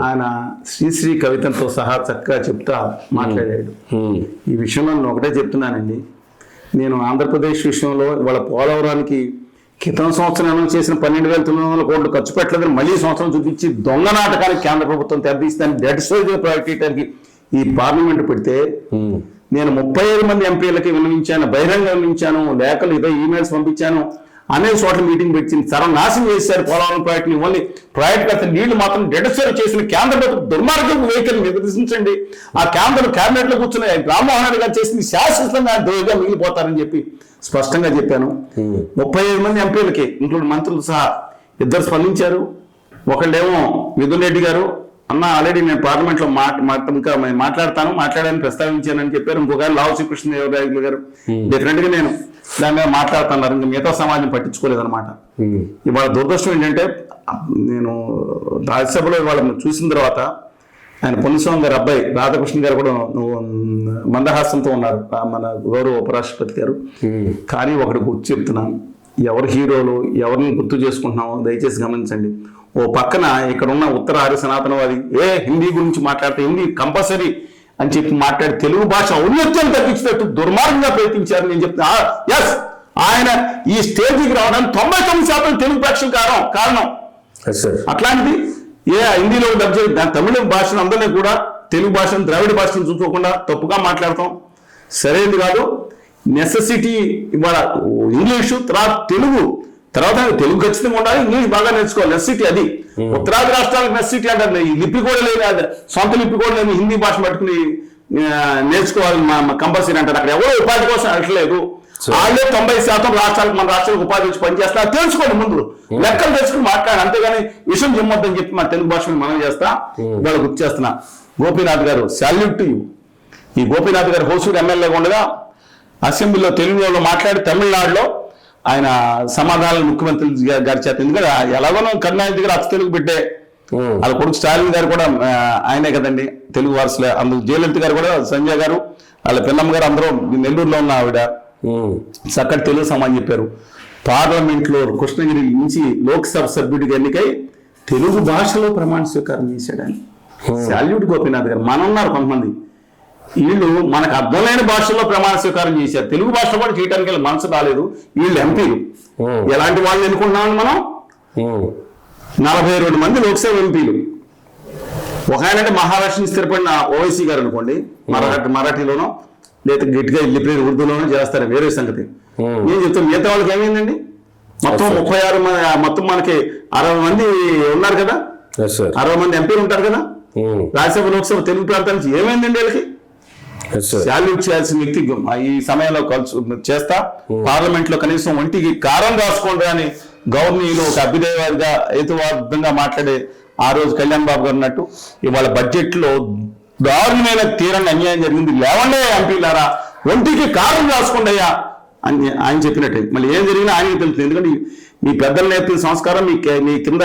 ఆయన శ్రీశ్రీ కవితలతో సహా చక్కగా చెప్తా మాట్లాడాడు. ఈ విషయంలో నేను ఒకటే చెప్తున్నానండి, నేను ఆంధ్రప్రదేశ్ విషయంలో ఇవాళ పోలవరానికి క్రితం సంవత్సరం అనౌన్స్ చేసిన 12,900 కోట్లు ఖర్చు పెట్టలేదని మళ్ళీ సంవత్సరం చూపించి దొంగ నాటకానికి కేంద్ర ప్రభుత్వం తెరదీస్తాను డెడ్ స్టోరేజ్ ప్రాజెక్ట్ చేయడానికి ఈ పార్లమెంట్ పెడితే నేను 35 మంది ఎంపీలకి విన్నవించాను, బహిరంగ విన్నవించాను, లేఖలు ఇదే ఈమెయిల్స్ పంపించాను, అనేక చోట్ల మీటింగ్ పెట్టింది, సర్వనాశనం చేశారు పోలవరం ప్రాజెక్టుని. ఓన్లీ ప్రాజెక్ట్ కాస్త నీళ్లు మాత్రం డెడ్ స్టోరేజ్ చేసిన కేంద్ర ప్రభుత్వం దుర్మార్గం వైఖరిని నిర్దేశించండి. ఆ కేంద్ర కేబినెట్ లో కూర్చున్న రామ్మోహన్ రెడ్డి గారు చేసింది శాశ్వతంగా ద్రోహిగా మిగిలిపోతారని చెప్పి స్పష్టంగా చెప్పాను. 35 మంది ఎంపీలకి ఇంక్లూడ్ మంత్రులు సహా ఇద్దరు స్పందించారు. ఒకళ్ళేమో మిథున్ రెడ్డి గారు, అన్న ఆల్రెడీ నేను పార్లమెంట్ లో ఇంకా మాట్లాడాలని ప్రస్తావించానని చెప్పారు. ఇంకొక లావు శ్రీకృష్ణదేవరాయలు గారు డెఫినెట్ గా నేను దాని మీద మాట్లాడుతున్నారు, ఇంకా మిగతా సమాజం పట్టించుకోలేదన్నమాట. ఇవాళ దురదృష్టం ఏంటంటే, నేను రాజ్యసభలో ఇవాళ చూసిన తర్వాత ఆయన పొన్నుస్వామి గారు అబ్బాయి రాధాకృష్ణ గారు కూడా మందహాసంతో ఉన్నారు, మన గౌరవ ఉపరాష్ట్రపతి గారు. కానీ ఒకటి గుర్తు చెప్తున్నాను, ఎవరు హీరోలు, ఎవరిని గుర్తు చేసుకుంటున్నామో దయచేసి గమనించండి. ఓ పక్కన ఇక్కడ ఉన్న ఉత్తర ఆర్య సనాతనవాది హిందీ గురించి మాట్లాడితే హిందీ కంపల్సరీ అని చెప్పి మాట్లాడి తెలుగు భాష ఔన్నత్యం తగ్గించినట్టు దుర్మార్గంగా ప్రయత్నించారు. నేను చెప్తున్నా, ఎస్, ఆయన ఈ స్టేజ్కి రావడానికి 99% తెలుగు ప్రేక్షకులు కారణం. అట్లాంటిది హిందీలో తమిళ భాషను అందరినీ కూడా తెలుగు భాషను ద్రావిడ భాషను చూసుకోకుండా తప్పుగా మాట్లాడతాం సరైనది కాదు. నెసెసిటీ ఇవాళ ఇంగ్లీషు, తర్వాత తెలుగు ఖచ్చితంగా ఉండాలి, ఇంగ్లీష్ బాగా నేర్చుకోవాలి, నెసెసిటీ అది. ఉత్తరాది రాష్ట్రాలకు నెసెసిటీ అంటారు, ఈ లిపి కూడా లేదు, సొంత లిపి కూడా లేదు, హిందీ భాష పట్టుకుని నేర్చుకోవాలి కంపల్సరీ అంటారు. అక్కడ ఎవరో ఉపాధి కోసం అట్లేదు, వాళ్ళే 90% రాష్ట్రాలకు, మన రాష్ట్రాలకు ఉపాధి వచ్చి పనిచేస్తారు. తెలుసుకోండి, ముందు లెక్కలు తెలుసుకుని మాట్లాడాలి, అంతేగాని విషయం చెప్పొద్దని చెప్పి మన తెలుగు భాషను మనం చేస్తా. ఇవాళ గుర్తు చేస్తున్నా, గోపీనాథ్ గారు సాల్యూట్ టు యూ. ఈ గోపీనాథ్ గారు హోసూరు ఎమ్మెల్యేగా ఉండగా అసెంబ్లీలో తెలుగులో మాట్లాడి తమిళనాడులో ఆయన సమాధానాలు ముఖ్యమంత్రి గారి చేత, ఎందుకంటే ఎలాగోనో కరుణానిధి దగ్గర అచ్చ తెలుగు బిడ్డే, వాళ్ళ కొడుకు స్టాలిన్ గారు కూడా ఆయనే కదండి తెలుగు వారసులే. అందుకు జయలలిత గారు కూడా, సంజయ్ గారు, వాళ్ళ పిన్నమ్మ గారు అందరూ నెల్లూరులో ఉన్న ఆవిడ చక్కటి తెలుగు సమాజం చెప్పారు. పార్లమెంట్ లో కృష్ణగిరి నుంచి లోక్సభ సభ్యుడిగా ఎన్నికై తెలుగు భాషలో ప్రమాణ స్వీకారం చేశాడని. సాల్యూట్ గోపీనాథ్ గారు. మనన్నారు కొంతమంది, వీళ్ళు మనకు అర్థం లేని భాషల్లో ప్రమాణ స్వీకారం చేశారు, తెలుగు భాషలో కూడా చేయడానికి మనసు రాలేదు. వీళ్ళు ఎంపీలు ఎలాంటి వాళ్ళు ఎన్నుకుంటున్నామని మనం 42 మంది లోక్సభ ఎంపీలు. ఒక ఆయన మహారాష్ట్ర నుంచి స్థిరపడిన ఓవైసీ గారు అనుకోండి, మరాఠీలోనో లేదా గట్టిగా లిపిరేట్ ఉర్దూలోనో చేస్తారు, వేరే సంగతి. నేను చెప్తాను, మిగతా వాళ్ళకి ఏమైందండి? మొత్తం 36 మంది, మొత్తం మనకి 60 మంది ఉన్నారు కదా, 60 మంది ఎంపీలు ఉంటారు కదా రాజ్యసభ లోక్సభ తెలుగు ప్రాంతానికి. ఏమైందండి వీళ్ళకి? సాల్యూట్ చేయాల్సిన వ్యక్తి ఈ సమయంలో చేస్తా. పార్లమెంట్ లో కనీసం ఒంటికి కారం రాసుకోండి అని గవర్నీయులు ఒక అభ్యుదయవాదిగా హేతువాదంగా మాట్లాడే ఆ రోజు కళ్యాణ్ బాబు గారు అన్నట్టు ఇవాళ బడ్జెట్ లో దారుణమైన తీరని అన్యాయం జరిగింది. లేవండే ఎంపీలారా, ఒంటికి కారం రాసుకోండి అయ్యా అని ఆయన చెప్పినట్టే. మళ్ళీ ఏం జరిగినా ఆయనకి తెలుస్తుంది, ఎందుకంటే మీ పెద్దలు నేర్పిన సంస్కారం మీ కింద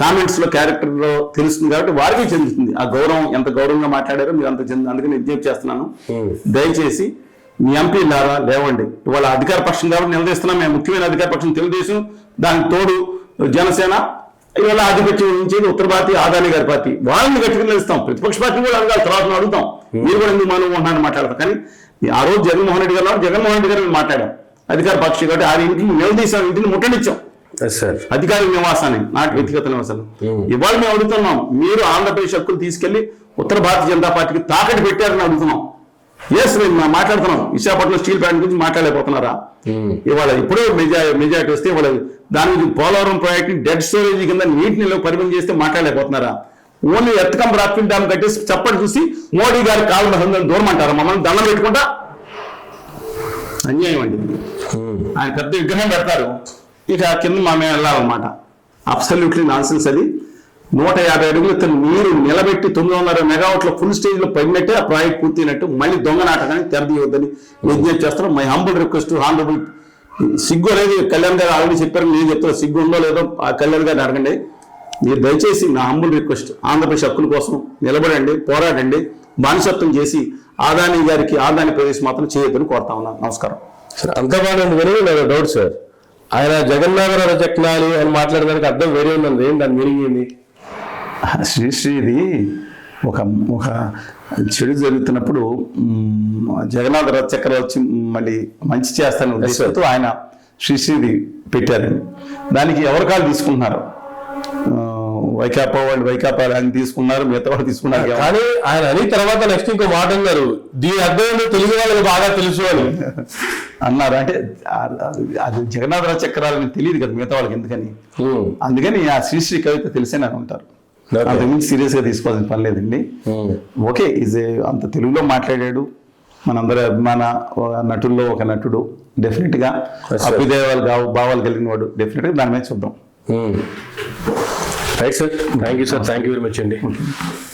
కామెంట్స్ లో క్యారెక్టర్ లో తెలుస్తుంది కాబట్టి వారికి చెందుతుంది. ఆ గౌరవం ఎంత గౌరవంగా మాట్లాడారో మీరు అంత చెంది. అందుకని విజ్ఞప్తి చేస్తున్నాను, దయచేసి మీ ఎంపీలారా లేవండి. ఇవాళ అధికార పక్షం కాబట్టి నిలదీస్తున్నాం మేము. ముఖ్యమైన అధికార పక్షం తెలుగుదేశం, దానికి తోడు జనసేన, ఇవాళ ఆధిపత్యం నుంచి ఉత్తర పార్టీ, ఆదాని గారి పార్టీ, వాళ్ళని గట్టిగా నిలుస్తాం. ప్రతిపక్ష పార్టీ కూడా అడగాలి, తర్వాత అడుగుతాం, మీరు కూడా ఎందుకు మనం ఉన్నారని మాట్లాడతాం. కానీ ఆ రోజు జగన్మోహన్ రెడ్డి గారు మాట్లాడాం అధికార పక్షం కాబట్టి ఆ ఇంటిని నిలదీసాం, ఇంటిని ముట్టడిచ్చాం, అధికార నివాసాన్ని, నాటి వ్యక్తిగత నివాసాలు. ఇవాళ మేము అడుగుతున్నాం, మీరు ఆంధ్రప్రదేశ్ హక్కులు తీసుకెళ్లి ఉత్తర భారతీయ జనతా పార్టీకి తాకట్టు పెట్టారని అడుగుతున్నాం. ఎస్, మేము మాట్లాడుతున్నాం. విశాఖపట్నం స్టీల్ ప్లాంట్ గురించి మాట్లాడలేకపోతున్నారా? ఇవాళ ఇప్పుడే మెజారిటీ వస్తే ఇవాళ దాని గురించి పోలవరం ప్రాజెక్ట్ డెడ్ స్టోరేజ్ కింద నీటిని పరిమితం చేస్తే మాట్లాడలేకపోతున్నారా? ఓన్లీ ఎత్తకం రాఫిల్ డ్యామ్ కట్టేసి చప్పటి చూసి మోడీ గారి కాలు దూరం అంటారా? మమ్మల్ని దండం పెట్టుకుంటా అన్యాయం అండి. ఆయన పెద్ద విగ్రహం పెడతారు, ఇక కింద మేము వెళ్ళాలన్నమాట. అబ్సల్యూట్లీ నాన్సెన్స్ అది. 150 అడుగులు నీరు నిలబెట్టి 900 మెగావాట్ల ఫుల్ స్టేజ్ లో పడినట్టే ఆ ప్రాజెక్ట్ పూర్తయినట్టు మళ్ళీ దొంగ నాటకాన్ని తెరదీయొద్దని విజ్ఞప్తి చేస్తున్నాం. My humble request honourable. సిగ్గు అనేది కళ్యాణ్ గారు ఆల్రెడీ చెప్పారు, నేను చెప్తాను, సిగ్గు ఉందో లేదో ఆ కళ్యాణ్ గారిని అడగండి. మీరు దయచేసి నా హంబుల్ రిక్వెస్ట్, ఆంధ్రప్రదేశ్ హక్కుల కోసం నిలబడండి, పోరాడండి. బానిసత్వం చేసి అదాని గారికి ఆదాని ప్రదేశ్ మాత్రం చేయొద్దని కోరుతా ఉన్నాను. నమస్కారం. సార్ అంత బాగుంది కానీ నాకు డౌట్ సార్, ఆయన జగన్నాథ రచక్నాలు అని మాట్లాడడానికి అర్థం వేరే ఉందండి. ఏంటి దాని మీనింగ్ ఏంది? శ్రీశ్రీది ఒక ఒక చెడు జరుగుతున్నప్పుడు జగన్నాథ రథ చక్రం వచ్చి మళ్ళీ మంచి చేస్తాను ఉద్దేశంతో ఆయన శ్రీశ్రీది పెట్టారండి. దానికి ఎవరి కాళ్ళు తీసుకుంటున్నారు, వైకాపా వాళ్ళు వైకాపా అని తీసుకున్నారు, మిగతా వాళ్ళు తీసుకున్నారు. కానీ ఆయన అని తర్వాత నెక్స్ట్ ఇంకో మాట అన్నారు, దీని అర్థం ఏంటో తెలుగు వాళ్ళకి బాగా తెలుసు అని అన్నారు. అంటే అది జగన్నాథ రథ చక్రాలని తెలియదు కదా మిగతా వాళ్ళకి, ఎందుకని అందుకని ఆ శ్రీశ్రీ కవిత తెలిసేని అని ఉంటారు. అంతకుమించి సీరియస్ గా తీసుకోవాల్సిన పని లేదండి. ఓకే, అంత తెలుగులో మాట్లాడాడు, మనందరి అభిమాన నటుల్లో ఒక నటుడు, డెఫినెట్ గా అభ్యుదయాలు భావాలు కలిగిన వాడు, డెఫినెట్ గా దాని మీద చూద్దాం. Right sir, thank you sir, thank you very much అండి.